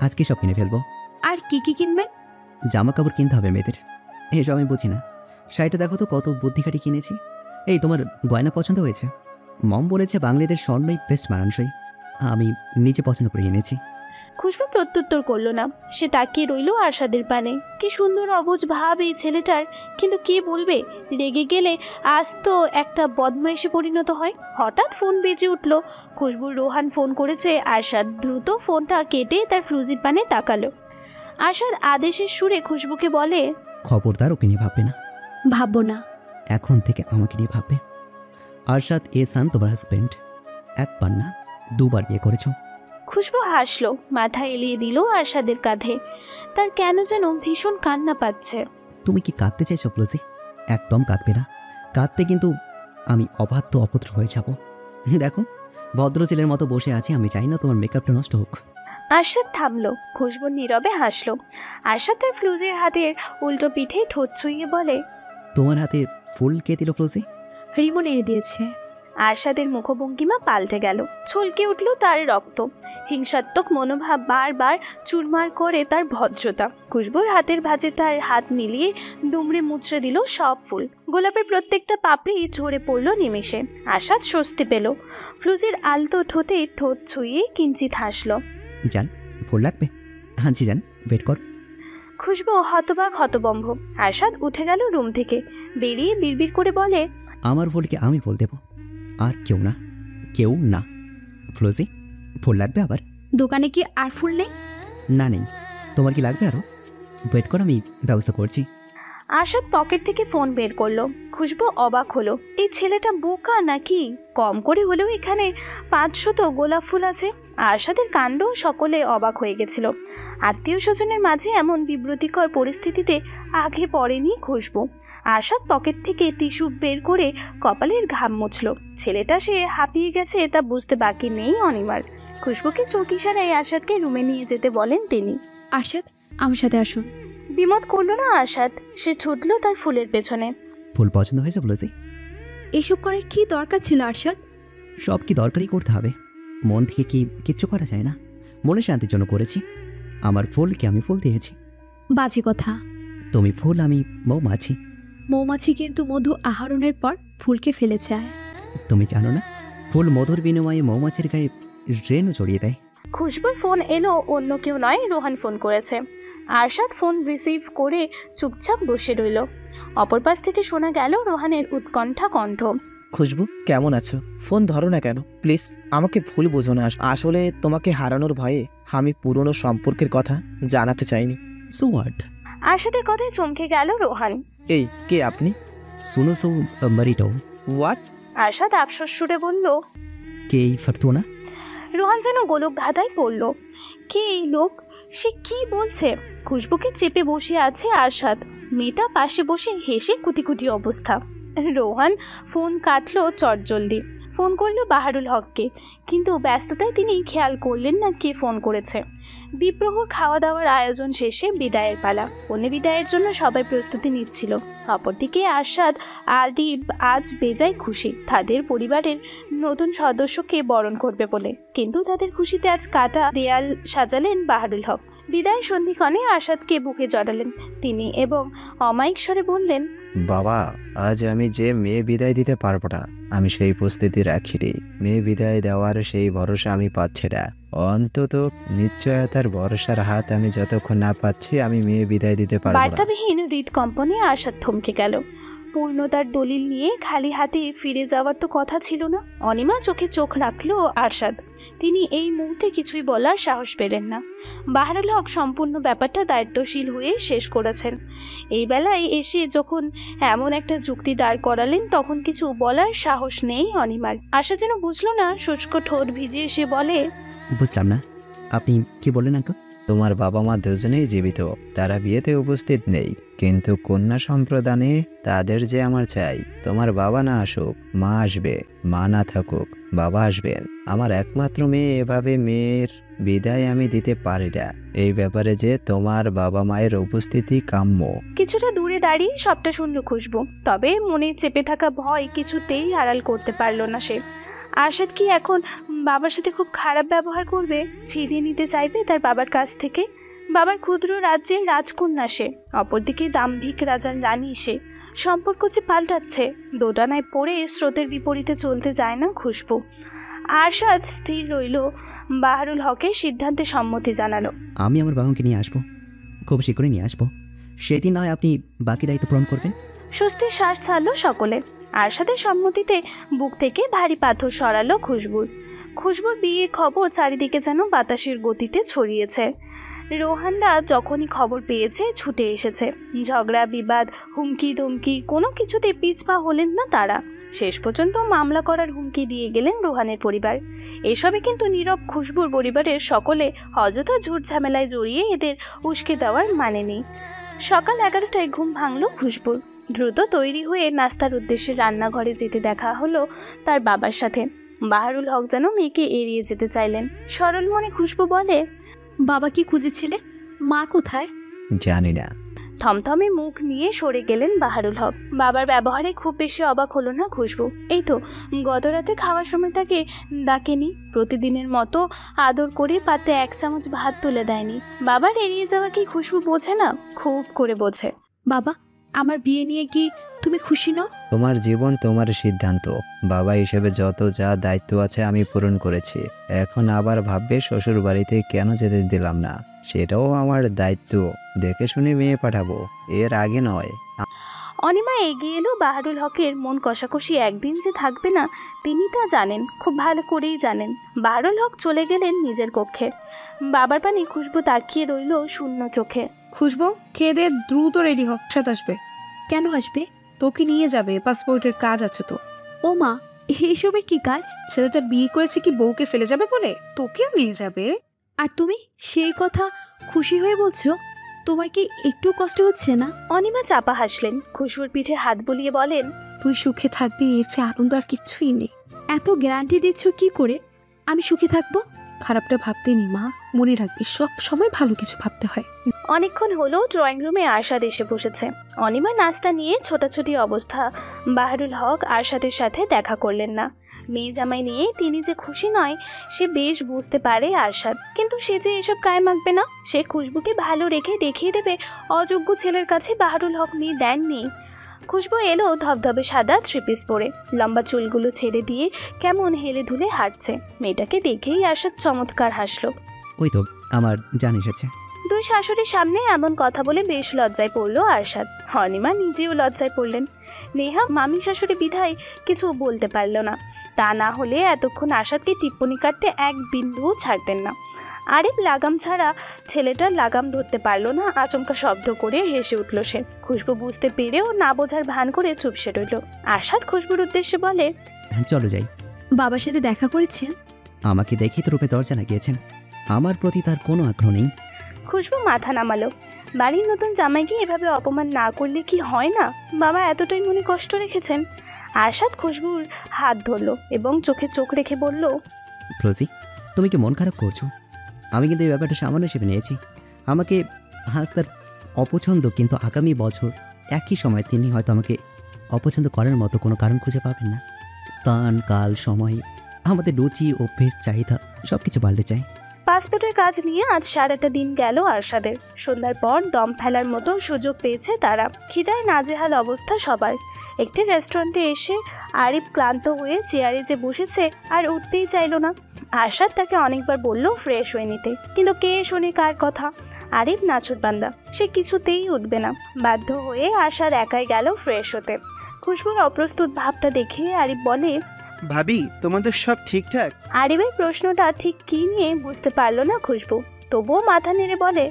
আজকে সব কিনে ফেলবো। আর কি কি কিনবেন? জামা কাপড় কিনতে হবে মেয়েদের, এসব আমি বুঝি না। শাড়িটা দেখো তো কত বুদ্ধিকাটি কিনেছি। এই তোমার গয়না পছন্দ হয়েছে? মম বলেছে বাঙালিদের স্বর্ণই বেস্ট মানানসই। আমি নিজে পছন্দ করে এনেছি। খুশবু প্রত্যুত্তর করল না। সে তাকিয়ে রইল আরশাদের পানে। কি সুন্দর অবুঝ ভাব এই ছেলেটার, কিন্তু কে বলবে রেগে গেলে আজ তো একটা বদমাইশে পরিণত হয়। হঠাৎ ফোন বেজে উঠল। খুশবুর রোহান ফোন করেছে। আরশাদ দ্রুত ফোনটা কেটে তার ফ্রুজির পানে তাকালো। আরশাদ আদেশের সুরে খুশবুকে বলে, খবরদার ওকে নিয়ে ভাববে না। ভাববো না। এখন থেকে আমাকে নিয়ে ভাববে। আরশাদ এহসান তোমার হাজবেন্ড, একবার না দুবার বিয়ে করেছো। খুশবু হাসলো, মাথা এলিয়ে দিল আরশাদের কাঁধে। তার কেন যেন ভীষণ কান্না পাচ্ছে। তুমি কি কাঁদতে চাইছো ফ্লোজি? একদম কাঁদবে না। কাঁদতে কিন্তু আমি অবাধ্য অপত্র হয়ে যাব। দেখো ভদ্র ছেলের মতো বসে আছি, আমি চাই না তোমার মেকআপটা নষ্ট হোক। আরশাদ থামলো। খুশবু নীরবে হাসলো। আরশাদ তার ফ্লুজের হাতের উল্টো পিঠে ঠোঁট ছুঁয়ে বলে, তোমার হাতে ফুল কে দিল ফ্লোজি? রিমন এনে দিয়েছে। আরশাদের মুখভঙ্গিমা পাল্টে গেল। ছলকে উঠল তার রক্ত। হিংসাত্মক মনোভাব বারবার চুরমার করে তার ভদ্রতা। খুশবুর হাতের ভাঁজে তার হাত মিলিয়ে দুমড়ে মুচড়ে দিল সব ফুল। গোলাপের প্রত্যেকটা পাপড়ি ঝরে পড়ল নিমেষে। আরশাদ স্বস্তি পেল। ফ্লুজির আলতো ঠোঁটে ঠোঁট ছুঁয়ে কিঞ্চিত হাসল। জান ফুল লাগবে? হাঁচি যান, ওয়েট কর। খুশবু হতবাক হতবম্ব। আরশাদ উঠে গেল রুম থেকে। বেরিয়ে বিড়বিড় করে বলে, আমার ফুলকে আমি ফুল দেব, আর কেউ না, কেউ না। ফ্লোজি ফুল লাগবে আবার? দোকানে কি আর ফুল নেই? না নেই। তোমার কি লাগবে আরো? ওয়েট কর, আমি ব্যবস্থা করছি। আরশাদ পকেট থেকে ফোন বের করলো। খুশবু অবাক হলো। এই ছেলেটা বোকা নাকি? কম করে হলেও এখানে 500 গোলাপ ফুল আছে। আরশাদের কাণ্ড সকলে অবাক হয়ে গেছিল। আত্মীয় স্বজনের মাঝে এমন বিব্রতিকর পরিস্থিতিতে আগে পড়েনি খুশবু। আরশাদ পকেট থেকে টিস্যু বের করে কপালের ঘাম মুছল। ছেলেটা সে হাঁপিয়ে গেছে তা বুঝতে বাকি নেই অনিমার। খুশবুকে চোখ ইশারায় আরশাদকে রুমে নিয়ে যেতে বলেন তিনি। আরশাদ, আমার সাথে আসুন। দ্বিমত করলো না আরশাদ, সে ছুটল তার ফুলের পেছনে। ফুল পছন্দ হয়েছে বলেছি। এসব করার কি দরকার ছিল আরশাদ? সব কি দরকারই করতে হবে? মন থেকে কি কিচ্ছু করা যায় না? মনে শান্তির জন্য করেছি। আমার ফুলকে আমি ফুল দিয়েছি। বাজে কথা। তুমি ফুল, আমি মৌমাছি। মৌমাছি কিন্তু মধু আহরণের পর ফুলকে ফেলে যায়। তুমি জানো না, ফুল মধুর বিনিময়ে মৌমাছির গায়ে রেণু জড়িয়ে দেয়। খুশবুর ফোন এলো, অন্য কেউ নয়, রোহান ফোন করেছে। আরশাদ ফোন রিসিভ করে চুপচাপ বসে রইল। অপর পাশ থেকে শোনা গেল রোহানের উৎকণ্ঠা কণ্ঠ। খুশবু, কেমন আছো? ফোন ধরো না কেন? প্লিজ আমাকে ভুল বোঝো না। আসলে তোমাকে হারানোর ভয়ে আমি পুরনো সম্পর্কের কথা জানাতে চাইনি। So what? আরশাদের কথায় চমকে গেল রোহান। এই, কে আপনি? सुनो सो मरीटो। হোয়াট? আরশাদ আফসোস সুরে বলল, কে এই ফরতুনা? রোহান যেন গোলক ধাঁধায় পড়ল। কে এই লোক? সে কি বলছে? খুশবুকে চেপে বসে আছে আরশাদ। মেয়েটা পাশে বসে হেসে কুটি কুটি অবস্থা। রোহান ফোন কাটলো চটজলদি। ফোন করলো বাহারুল হককে, কিন্তু ব্যস্ততায় তিনি খেয়াল করলেন না কে ফোন করেছে। দ্বীপ্রহর খাওয়া দাওয়ার আয়োজন শেষে বিদায়ের পালা। কনে বিদায়ের জন্য সবাই প্রস্তুতি নিচ্ছিল। অপরদিকে আরশাদ আজ বেজায় খুশি তাদের পরিবারের নতুন সদস্যকে বরণ করবে বলে, কিন্তু তাদের খুশিতে আজ কাটা দেয়াল সাজালেন বাহারুল হক। বিদায় সন্ধিক্ষণে আরশাদকে বুকে জড়ালেন তিনি এবং অমায়িক স্বরে বললেন, বাবা, আজ আমি যে মেয়ে বিদায় দিতে পারবো না, আমি সেই প্রস্তুতি রাখিনি। মেয়ে বিদায় দেওয়ার সেই ভরসা আমি পাচ্ছি না। অন্তত নিশ্চয়তার ভরসার হাত আমি যতক্ষণ না পাচ্ছি, আমি মেয়ে বিদায় দিতে পারবো না। বার্তাবিহীন হৃদকম্পনে আরশাদ থমকে গেল। পূর্ণতার দলিল নিয়ে খালি হাতে ফিরে যাওয়ার তো কথা ছিল না। অনিমা চোখে চোখ রাখলো আরশাদ। তিনি এই মুহূর্তে কিছুই বলার সাহস পেলেন না। বাহারুল হক সম্পূর্ণ ব্যাপারটা দায়িত্বশীল হয়ে শেষ করেছেন। এই বেলায় এসে যখন এমন একটা যুক্তি দাঁড় করালেন, তখন কিছু বলার সাহস নেই অনিমার। আশা যেন বুঝলো না, শুষ্ক ঠোঁট ভিজিয়ে সে বলে, বুঝলাম না, আপনি কি বললেন আঙ্কেল? তোমার বাবা মা দুজনেই জীবিত, তারা বিয়েতে উপস্থিত নেই, কিন্তু কন্যা সম্প্রদানে তাদের যে আমার চাই। তোমার বাবা না আসুক, মা আসবে, মা না থাকুক, বাবা আসবেন। আমার একমাত্র মেয়ে, এভাবে মেয়ের বিদায় আমি দিতে পারি না। এই ব্যাপারে যে তোমার বাবা মায়ের উপস্থিতি কাম্য। কিছুটা দূরে দাঁড়িয়ে সবটা শুনল খুশবু, তবে মনে চেপে থাকা ভয় কিছুতেই আড়াল করতে পারল না সে। আরশাদ কি এখন বাবার সাথে খুব খারাপ ব্যবহার করবে? ছিনিয়ে নিতে চাইবে তার বাবার কাছ থেকে? বাবার ক্ষুদ্র রাজ্যের রাজকন্যা সে, অপরদিকে দাম্ভিক রাজার রানী সে। সম্পর্ক যে পাল্টাচ্ছে, দোটানায় পড়ে স্রোতের বিপরীতে চলতে যায় না খুশবু। আরশাদ স্থির রইল, বাহারুল হকের সিদ্ধান্তে সম্মতি জানালো। আমি আমার বাবাকে নিয়ে আসবো, খুব শীঘ্রই নিয়ে আসবো। সেদিন নয় আপনি বাকি দায়িত্ব পূরণ করবেন। স্বস্তির শ্বাস ছাড়ল সকলে। আরশাদের সম্মতিতে বুক থেকে ভারী পাথর সরালো খুশবুর। খুশবুর বিয়ের খবর চারিদিকে যেন বাতাসের গতিতে ছড়িয়েছে। রোহানরা যখনই খবর পেয়েছে ছুটে এসেছে। ঝগড়া বিবাদ, হুমকি ধমকি, কোনো কিছুতে পিছপা হলেন না তারা। শেষ পর্যন্ত মামলা করার হুমকি দিয়ে গেলেন রোহানের পরিবার। এসবে কিন্তু নীরব খুশবুর পরিবারের সকলে অযথা ঝুট ঝামেলায় জড়িয়ে এদের উস্কে দেওয়ার মানে নেই। সকাল 11টায় ঘুম ভাঙল খুশবুর। দ্রুত তৈরি হয়ে নাস্তার উদ্দেশ্যে রান্নাঘরে যেতে দেখা হলো তার বাবার সাথে। বাহারুল হক যেন মেয়েকে এড়িয়ে যেতে চাইলেন। সরল মনে খুশবু বলে, বাবা কি খুঁজেছিলে? মা কোথায়? জানি না। থমথমে মুখ নিয়ে সরে গেলেন বাহারুল হক। বাবার ব্যবহারে খুব বেশি অবাক হলো না খুশবু। এই তো গত রাতে খাওয়ার সময় তাকে ডাকেনি, প্রতিদিনের মতো আদর করে পাতে 1 চামচ ভাত তুলে দেয়নি। বাবার এড়িয়ে যাওয়া কি খুশবু বোঝে না? খুব করে বোঝে। বাবা, আমার বিয়ে নিয়ে কি তুমি খুশি নও? তোমার জীবন, তোমার সিদ্ধান্ত। বাবা হিসেবে যত যা দায়িত্ব আছে আমি পূরণ করেছি। এখন আবার ভাববে শ্বশুর বাড়িতে কেন যেতে দিলাম না, সেটাও আমার দায়িত্ব। দেখে শুনে মেয়ে পাঠাবো, এর আগে নয়। অনিমা এগিয়ে এলো। বাহারুল হকের মন কষাকষি একদিন যে থাকবে না তিনি তা জানেন, খুব ভালো করেই জানেন। বাহারুল হক চলে গেলেন নিজের কক্ষে। বাবার পানে খুশবু তাকিয়ে রইল শূন্য চোখে। খুশবু, খেয়ে দে, দ্রুত রেডি হোক, সাথে আসবে। কেন আসবে? তোকে নিয়ে যাবে, পাসপোর্টের কাজ আছে তো। ও মা, এসবের কি কাজ? ছেলেটা বিয়ে করেছে কি বউকে ফেলে যাবে বলে? তোকেও নিয়ে যাবে। আর তুমি সেই কথা খুশি হয়ে বলছো? তোমার কি একটু কষ্ট হচ্ছে না? অনিমা চাপা হাসলেন, খুশবুর পিঠে হাত বুলিয়ে বলেন, তুই সুখে থাকবি, এর চেয়ে আনন্দ আর কিচ্ছুই নেই। এত গ্যারান্টি দিচ্ছ কি করে আমি সুখে থাকবো? খারাপটা ভাবতে নি মা, মনে রাখবি সব সময় ভালো কিছু ভাবতে হয়। অনেকক্ষণ হলো ড্রয়িং রুমে আরশাদ এসে বসেছে। অনিমা নাস্তা নিয়ে ছোটাছুটি অবস্থা। বাহারুল হক আরশাদের সাথে দেখা করলেন না। মেয়ে জামাই নিয়ে তিনি যে খুশি নয় সে বেশ বুঝতে পারে আরশাদ, কিন্তু সে যে এসব গায়ে মাখবে না। সে খুশবুকে ভালো রেখে দেখিয়ে দেবে অযোগ্য ছেলের কাছে বাহারুল হক মেয়ে দেননি। খুশবু এলো ধবধবে সাদা থ্রিপিস পরে, লম্বা চুলগুলো ছেড়ে দিয়ে কেমন হেলে ধুলে হাঁটছে। মেয়েটাকে দেখেই আরশাদ চমৎকার হাসলো। ওই তো আমার জান এসেছে। দুই শাশুড়ির সামনে এমন কথা বলে বেশ লজ্জায় পড়ল আরশাদ। অনিমা নিজেও লজ্জায় পড়লেন। নেহা মামি শাশুড়ি বিধায় কিছু বলতে পারল না, তা না হলে এতক্ষণ আরশাদকে টিপ্পনি কাটতে এক বিন্দুও ছাড়তেন না। আরিফ লাগাম ছাড়া ছেলেটার লাগাম ধরতে পারল না, আচমকা শব্দ করে হেসে উঠল সে। খুশবু বুঝতে পেরেও না বোঝার ভান করে চুপসে রইল। আরশাদ খুশবুর উদ্দেশ্যে বলে, চলো যাই। বাবার সাথে দেখা করেছেন? আমাকে দেখে তো রূপে দরজা লাগিয়েছেন, আমার প্রতি তার কোনো আগ্রহ নেই। খুশবু মাথা নামালো। বাড়ির নতুন জামাইকে এভাবে অপমান না করলে কি হয় না? বাবা এতটাই মনে কষ্ট রেখেছেন? আরশাদ খুশবুর হাত ধরলো এবং চোখে চোখ রেখে বলল, রোজি, তুমি কি মন খারাপ করছো? আমি কিন্তু এই ব্যাপারটা সামান্য হিসেবে নিয়েছি। আমাকে আজ তার অপছন্দ, কিন্তু আগামী বছর একই সময় তিনি হয়তো আমাকে অপছন্দ করার মতো কোনো কারণ খুঁজে পাবেন না। স্থান, কাল, সময়, আমাদের রুচি, অভ্যেস, চাহিদা সব কিছু পাল্টে যায়। পাসপোর্টের কাজ নিয়ে আজ সারাটা দিন গেল আরশাদের। সন্ধ্যার পর দম ফেলার মতো সুযোগ পেয়েছে তারা। খিদায় নাজেহাল অবস্থা সবার। একটি রেস্টুরেন্টে এসে আরিফ ক্লান্ত হয়ে চেয়ারে যে বসেছে আর উঠতেই চাইল না। আরশাদ তাকে অনেকবার বলল ফ্রেশ হয়ে নিতে, কিন্তু কে শোনে কার কথা? আরিফ নাছোড়বান্দা, সে কিছুতেই উঠবে না। বাধ্য হয়ে আরশাদ একাই গেল ফ্রেশ হতে। খুশবুর অপ্রস্তুত ভাবটা দেখে আরিফ বলে, ভাবি তোমাদের সব ঠিকঠাক? আরিফের প্রশ্নটা ঠিক কি নিয়ে বুঝতে পারল না খুশবু, তবুও মাথা নেড়ে বলে,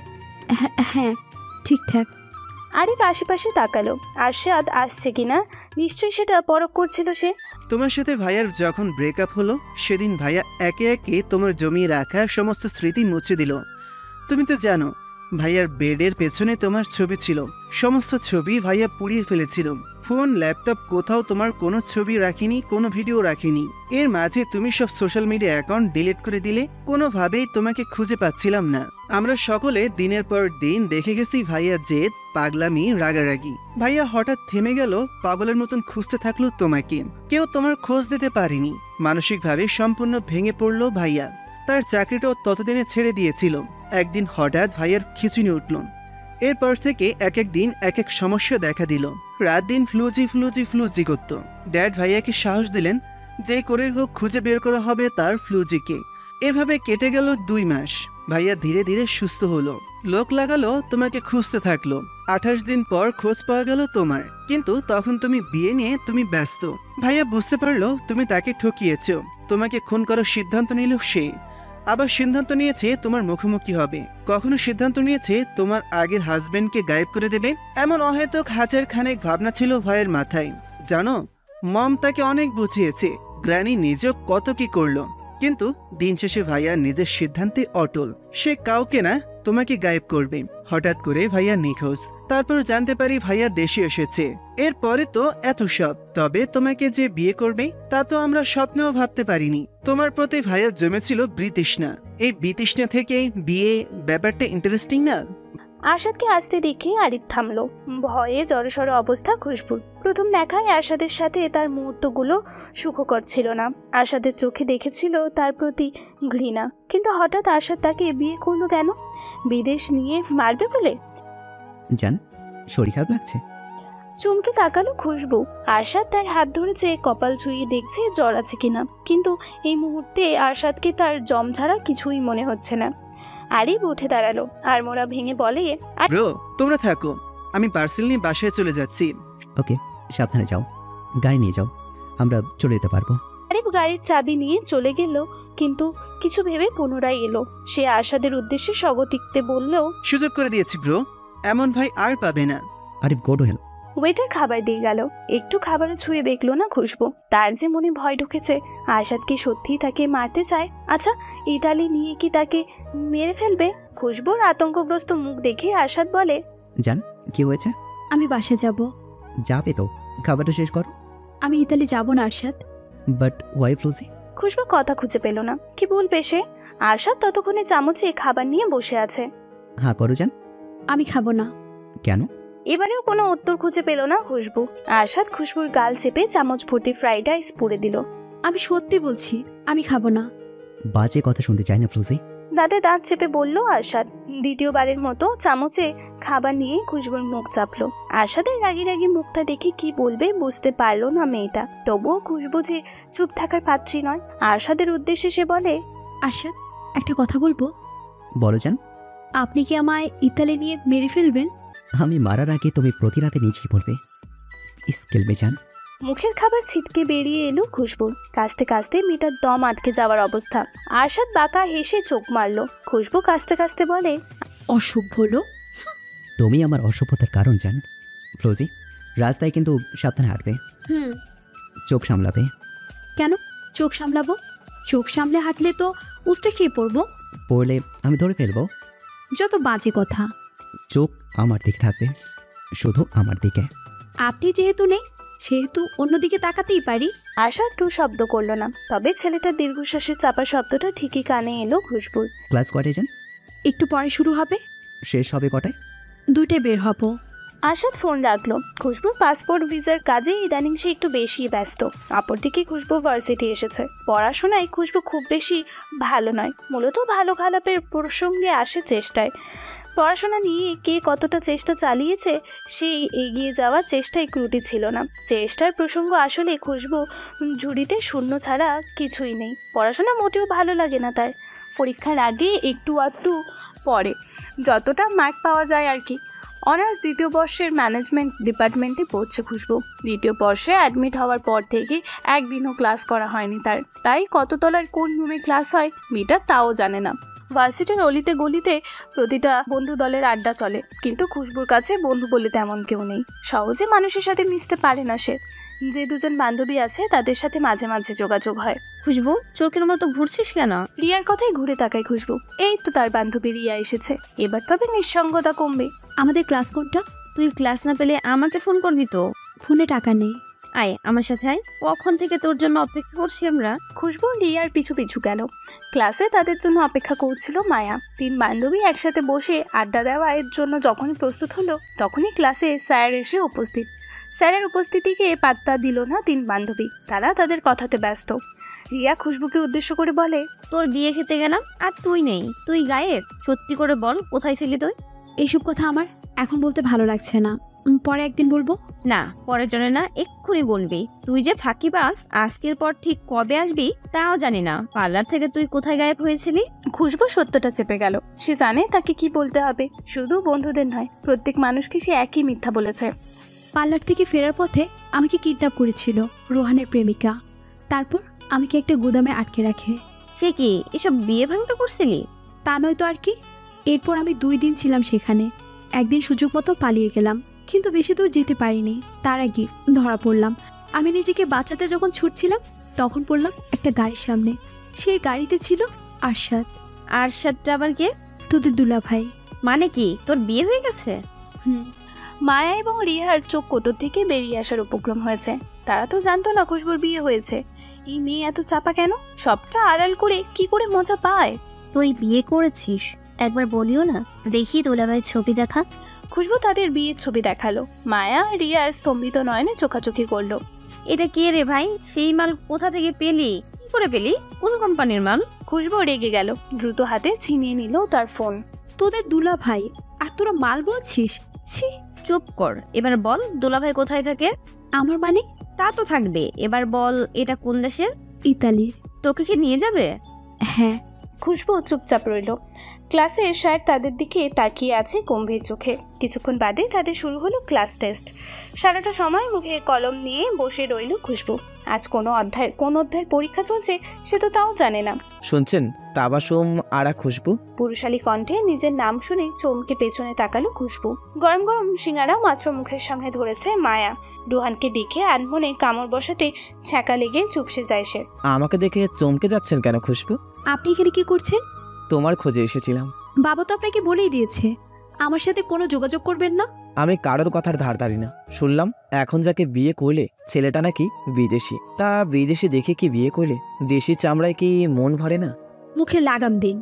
হ্যাঁ ঠিকঠাক। আরিফ আশেপাশে তাকালো, আরশাদ আসছে কিনা নিশ্চয়ই সেটা পরখ করছিল সে। তোমার সাথে ভাইয়ার যখন ব্রেকআপ হলো সেদিন ভাইয়া একে একে তোমার জমিয়ে রাখা সমস্ত স্মৃতি মুছে দিল। তুমি তো জানো ভাইয়ার বেডের পেছনে তোমার ছবি ছিল। সমস্ত ছবি ভাইয়া পুড়িয়ে ফেলেছিল। ফোন, ল্যাপটপ, কোথাও তোমার কোনো ছবি রাখিনি, কোনো ভিডিও রাখিনি। এর মাঝে তুমি সব সোশ্যাল মিডিয়া অ্যাকাউন্ট ডিলিট করে দিলে। কোনোভাবেই তোমাকে খুঁজে পাচ্ছিলাম না। আমরা সকলে দিনের পর দিন দেখে গেছি ভাইয়া জেদ, পাগলামি, রাগারাগি। ভাইয়া হঠাৎ থেমে গেল, পাগলের মতন খুঁজতে থাকলো তোমাকে। কেউ তোমার খোঁজ দিতে পারেনি। মানসিকভাবে সম্পূর্ণ ভেঙে পড়লো ভাইয়া। তার চাকরিটাও ততদিনে ছেড়ে দিয়েছিল। একদিন হঠাৎ ভাইয়ার খিঁচুনি উঠল। এরপর থেকে এক এক দিন এক এক সমস্যা দেখা দিল। রাত দিন ফ্লুজি করতো। ড্যাড ভাইয়াকে সাহস দিলেন যে করে হোক খুঁজে বের করা হবে তার ফ্লুজিকে। এভাবে কেটে গেল 2 মাস। ভাইয়া ধীরে ধীরে সুস্থ হলো। লোক লাগালো, তোমাকে খুঁজতে থাকলো। 28 দিন পর খোঁজ পাওয়া গেল তোমার, কিন্তু তখন তুমি বিয়ে নিয়ে তুমি ব্যস্ত। ভাইয়া বুঝতে পারলো তুমি তাকে ঠকিয়েছো। তোমাকে খুন করার সিদ্ধান্ত নিল সে। আবার সিদ্ধান্ত নিয়েছে তোমার মুখোমুখি হবে। কখনো সিদ্ধান্ত নিয়েছে তোমার আগের হাজবেন্ডকে গায়েব করে দেবে। এমন অহেতুক হাজার খানেক ভাবনা ছিল ভাইয়ের মাথায়। জানো, মম তাকে অনেক বুঝিয়েছে, গ্র্যানি নিজেও কত কি করলো, কিন্তু দিন শেষে ভাইয়া নিজের সিদ্ধান্তে অটল। সে কাউকে না তোমাকে গায়েব করবে। হঠাৎ করে ভাইয়া নিখোঁজ। তারপর জানতে পারি ভাইয়া দেশে এসেছে। এরপরে তো এত সব। তবে তোমাকে যে বিয়ে করবে তা তো আমরা স্বপ্নেও ভাবতে পারিনি। তোমার প্রতি ভাইয়া জমেছিল বিতৃষ্ণা। এই বিতৃষ্ণা থেকে বিয়ে ব্যাপারটা ইন্টারেস্টিং না? আরশাদকে আসতে দেখে আরিফ থামলো। ভয়ে জড়সড় অবস্থা খুশবুর। প্রথম দেখায় আরশাদের সাথে তার মুহূর্তগুলো সুখকর ছিল না। আরশাদের চোখে দেখেছিল তার প্রতি ঘৃণা, কিন্তু হঠাৎ আরশাদ তাকে বিয়ে করলো কেন? বিদেশ নিয়ে মারবে বলে? জান, শরীর খারাপ লাগছে? চমকে তাকালো খুশবু। আরশাদ তার হাত ধরেছে, কপাল ছুঁয়ে দেখছে জ্বর আছে কিনা, কিন্তু এই মুহূর্তে আরশাদকে তার জম ছাড়া কিছুই মনে হচ্ছে না। আরিফ উঠে দাঁড়ালো আর মোড়া ভেঙে বলে, ব্রো তোমরা থাকো, আমি পার্সেল নিয়ে বাসায় চলে যাচ্ছি। ওকে, সাবধানে যাও, গাড়ি নিয়ে যাও, আমরা চলে যেতে পারবো। আরিফ গাড়ির চাবি নিয়ে চলে গেল, কিন্তু কিছু ভেবে পুনরায় এলো। সে আরশাদের উদ্দেশ্যে স্বগতিকতে বলল, সুযোগ করে দিয়েছি ব্রো, এমন ভাই আর পাবে না। Arif go to hell, waiter খাবার দিয়ে গেল। একটু খাবারে ছুঁয়ে দেখলো না খুশবু। তার যে মনে ভয় ঢুকেছে, আরশাদ কি সত্যিই তাকে মারতে চায়? আচ্ছা, ইতালি নিয়ে কি তাকে মেরে ফেলবে? খুশবুর আতঙ্কগ্রস্ত মুখ দেখে আরশাদ বলে, জান কি হয়েছে? আমি বাসা যাব। যাবে তো, খাবারটা শেষ করো। আমি ইতালি যাব না আরশাদ। বাট ওয়াই ফ্লুসি? খুশবু কথা খুঁজে পেল না, কি বলবে সে। আরশাদ ততক্ষণে চামচে খাবার নিয়ে বসে আছে। হ্যাঁ করো জান। আমি খাবো না। কেন? এবারেও কোনো উত্তর খুঁজে পেল না খুশবু। আরশাদ খুশবুর গাল চেপে চামচ ভর্তি ফ্রাইড রাইস পুড়ে দিল। আমি সত্যি বলছি, আমি খাবো না। বাজে কথা শুনতে চাই না ফ্লুসি। দাঁতে দাঁত চেপে বলল আরশাদ। দ্বিতীয়বারের মতো চামচে খাবার নিয়ে খুশবুর মুখ চাপলো। আরশাদের রাগি রাগি মুখটা দেখে কি বলবে বুঝতে পারলো না মেয়েটা। তবুও খুশবু যে চুপ থাকার পাত্রী নয়। আরশাদের উদ্দেশ্যে সে বলে, আরশাদ, একটা কথা বলবো? বলো জান। আপনি কি আমায় ইতালি নিয়ে মেরে ফেলবেন? আমি মারার আগে তুমি প্রতি রাতে নিচেই পড়বে। স্কেল মে জান। মুখের খাবার ছিটকে বেরিয়ে এলো খুশবুর। কাস্তে কাস্তে মেয়েটার দম আটকে যাওয়ার অবস্থা। আরশাদ বাঁকা হেসে চোখ মারলো। খুশবু কাস্তে কাস্তে বলে, অসভ্য লোক। তুমি আমার অসভ্যতার কারণ জান। ফ্লোজি, রাস্তায় কিন্তু সাবধানে হাঁটবে। চোখ সামলাবে। কেন চোখ সামলাবো? চোখ সামলে হাঁটলে তো উস্টে খেয়ে পড়বো। পড়লে আমি ধরে ফেলবো। যত বাজে কথা। চোখ আমার দিকে থাকবে, শুধু আমার দিকে। আপনি যেহেতু নেই সেহেতু অন্যদিকে তাকাতেই পারি। আরশাদ টু শব্দ করলো না, তবে ছেলেটার দীর্ঘশ্বাসের চাপা শব্দটা ঠিকই কানে এলো খুশবুর। ক্লাস কয়টায় যান? একটু পরে শুরু হবে। শেষ হবে কটায়? 2টায় বের হব। আরশাদ ফোন রাখলো। খুশবুর পাসপোর্ট ভিসার কাজে ইদানিং সে একটু বেশি ব্যস্ত। অপরদিকে খুশবু ভার্সিটি এসেছে। পড়াশোনায় খুশবু খুব বেশি ভালো নয়, মূলত ভালো খারাপের প্রসঙ্গে আসে চেষ্টায়। পড়াশোনা নিয়ে কে কতটা চেষ্টা চালিয়েছে সেই এগিয়ে যাওয়ার চেষ্টায় ত্রুটি ছিল না। চেষ্টার প্রসঙ্গ আসলে খুশবু ঝুড়িতে শূন্য ছাড়া কিছুই নেই। পড়াশোনা মোটেও ভালো লাগে না তার। পরীক্ষার আগে একটু আধটু পড়ে, যতটা মার্ক পাওয়া যায় আর কি। অনার্স দ্বিতীয় বর্ষের ম্যানেজমেন্ট ডিপার্টমেন্টে পড়ছে খুশবু। দ্বিতীয় বর্ষে অ্যাডমিট হওয়ার পর থেকে একদিনও ক্লাস করা হয়নি তার। তাই কত তলার কোন রুমে ক্লাস হয় মেয়েটা তাও জানে না। ভার্সিটির অলিতে গলিতে প্রতিটা বন্ধু দলের আড্ডা চলে, কিন্তু খুশবুর কাছে বন্ধু বলে তেমন কেউ নেই। সহজে মানুষের সাথে মিশতে পারে না সে। যে দুজন বান্ধবী আছে তাদের সাথে মাঝে মাঝে যোগাযোগ হয়। খুশবু, চোখের মতো ঘুরছিস কেন? রিয়ার কথাই ঘুরে তাকায় খুশবু। এই তো তার বান্ধবী রিয়া এসেছে, এবার তবে নিঃসঙ্গতা কমবে। আমাদের ক্লাস কোনটা? তুই ক্লাস না পেলে আমাকে ফোন করবি তো? ফোনে টাকা নেই। আয় আমার সাথে আয়, কখন থেকে তোর জন্য অপেক্ষা করছি আমরা। খুশবু রিয়ার পিছু পিছু গেল। ক্লাসে তাদের জন্য অপেক্ষা করছিল মায়া। 3 বান্ধবী একসাথে বসে আড্ডা দেওয়ার জন্য যখনই প্রস্তুত হলো তখনই ক্লাসে স্যার এসে উপস্থিত। স্যারের উপস্থিতিকে পাত্তা দিল না 3 বান্ধবী, তারা তাদের কথাতে ব্যস্ত। রিয়া খুশবুকে উদ্দেশ্য করে বলে, তোর বিয়ে খেতে গেলাম আর তুই নেই, তুই গায়েব। সত্যি করে বল, কোথায় ছিলি তুই? এইসব কথা আমার এখন বলতে ভালো লাগছে না, পরে একদিন বলবো। না, পরের জন্য না, এক্ষুনি বলবি। তুই যে ফাঁকিবাজ, আজকের পর ঠিক কবে আসবি তাও জানি না। পার্লার থেকে তুই কোথায় গায়েব হয়েছিলি? খুশবু সত্যটা চেপে গেল। সে জানে তাকে কি বলতে হবে। শুধু বন্ধুদের নয়, প্রত্যেক মানুষকে সে একই মিথ্যা বলেছে। পার্লার থেকে ফেরার পথে আমাকে কিডন্যাপ করেছিল রোহানের প্রেমিকা। তারপর আমাকে একটা গুদামে আটকে রাখে। সে কি এসব বিয়ে ভাঙতে করছিলি? তা নয় তো আর কি। এরপর আমি 2 দিন ছিলাম সেখানে। একদিন সুযোগ মতো পালিয়ে গেলাম, কিন্তু বেশি দূর যেতে পারিনি। তার আগে ধরা পড়লাম। আমি নিজেকে বাঁচাতে যখন ছুটছিলাম তখন পড়লাম একটা গাড়ির সামনে। সেই গাড়িতে ছিল আরশাদ। আরশাদটা আবার কে? তোদের দুলা ভাই। মানে কি তোর বিয়ে হয়ে গেছে? মায়া এবং রিহার চোখ কোটর থেকে বেরিয়ে আসার উপক্রম হয়েছে। তারা তো জানতো না খুশবুর বিয়ে হয়েছে। এই মেয়ে এত চাপা কেন? সবটা আড়াল করে কি করে মজা পায়? তুই বিয়ে করেছিস, একবার বলিও না, দেখি দুলাভাইয়ের ছবি দেখা। খুশবু তাদের বিয়ের ছবি দেখালো। মায়া রিয়ার স্তম্ভিত নয়নে চোখাচোখি করলো। এটা কে রে ভাই? সেই মাল কোথা থেকে পেলি? কি করে পেলি? কোন কোম্পানির মাল? খুশবু রেগে গেল, দ্রুত হাতে ছিনিয়ে নিল তার ফোন। তোদের দুলা ভাই আর তোরা মাল বলছিস? ছি। চুপ কর, এবার বল দুলাভাই কোথায় থাকে? আমার মানে? তা তো থাকবে, এবার বল এটা কোন দেশের? ইতালির। তোকে কি নিয়ে যাবে? হ্যাঁ। খুশবু চুপচাপ রইল। ক্লাসে স্যার তাদের দিকে তাকিয়ে আছে গম্ভীর চোখে। কিছুক্ষণ বাদে তাদের শুরু হলো ক্লাস টেস্ট। সারাটা সময় মুখে কলম নিয়ে বসে রইল খুশবু। আজ কোন অধ্যায়ের পরীক্ষা চলছে সে তো তাও জানে না। শুনছেন, তাবাসুম আরা খুশবু। পুরুষালী কণ্ঠে নিজের নাম শুনে চমকে পেছনে তাকালো খুশবু। গরম গরম সিঙ্গারা মাত্র মুখের সামনে ধরেছে মায়া। রোহানকে দেখে আনমনে কামড় বসাতে ছ্যাঁকা লেগে চুপসে যায় সে। আমাকে দেখে চমকে যাচ্ছেন কেন খুশবু? আপনি এখানে কি করছেন? তোমার খোঁজে এসেছিলাম। বাবা তো আপনাকে বলেই দিয়েছে আমার সাথে কোনো যোগাযোগ করবেন না। আমি কারোর কথার ধার ধারি না। শুনলাম এখন যাকে বিয়ে করলে ছেলেটা নাকি বিদেশি। তা বিদেশি দেখে কি বিয়ে করলে দেশি চামড়ায় কি মন ভরে না? মুখে লাগাম দিন।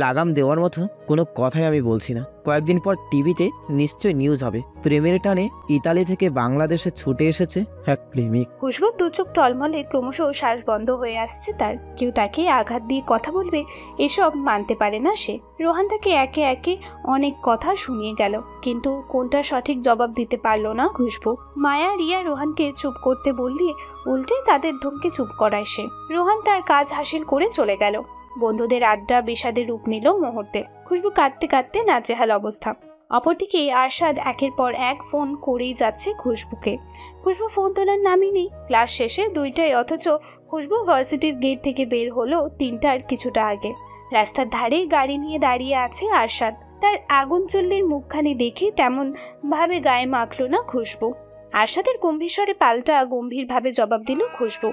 লাগাম দেওয়ার মতো কোনো কথাই আমি বলছি না। কয়েকদিন পর টিভিতে নিশ্চয় নিউজ হবে, প্রেমের টানে ইতালি থেকে বাংলাদেশে ছুটে এসেছে এক প্রেমিক। খুশবুর দু চোখ টলমলে, ক্রমশ শ্বাস বন্ধ হয়ে আসছে তার। কেউ তাকে আঘাত দিয়ে কথা বলবে এসব মানতে পারে না সে। রোহান তাকে একে একে অনেক কথা শুনিয়ে গেল, কিন্তু কোনটা সঠিক জবাব দিতে পারলো না খুশবু। মায়া রিয়া রোহানকে চুপ করতে বললে উল্টে তাদের ধমকে চুপ করায় সে। রোহান তার কাজ হাসিল করে চলে গেল। বন্ধুদের আড্ডা বিষাদের রূপ নিল মুহূর্তে। খুশবু কাঁদতে কাঁদতে নাজেহাল অবস্থা। অপরদিকে আরশাদ একের পর এক ফোন করেই যাচ্ছে খুশবুকে। খুশবু ফোন তোলার নামই নেই। ক্লাস শেষে 2টায়, অথচ খুশবু ভার্সিটির গেট থেকে বের হলো 3টার কিছুটা আগে। রাস্তার ধারে গাড়ি নিয়ে দাঁড়িয়ে আছে আরশাদ। তার আগুন চুল্লির মুখখানি দেখে তেমন ভাবে গায়ে মাখল না খুশবু। আরশাদের গম্ভীর স্বরে পাল্টা গম্ভীরভাবে জবাব দিল খুশবু।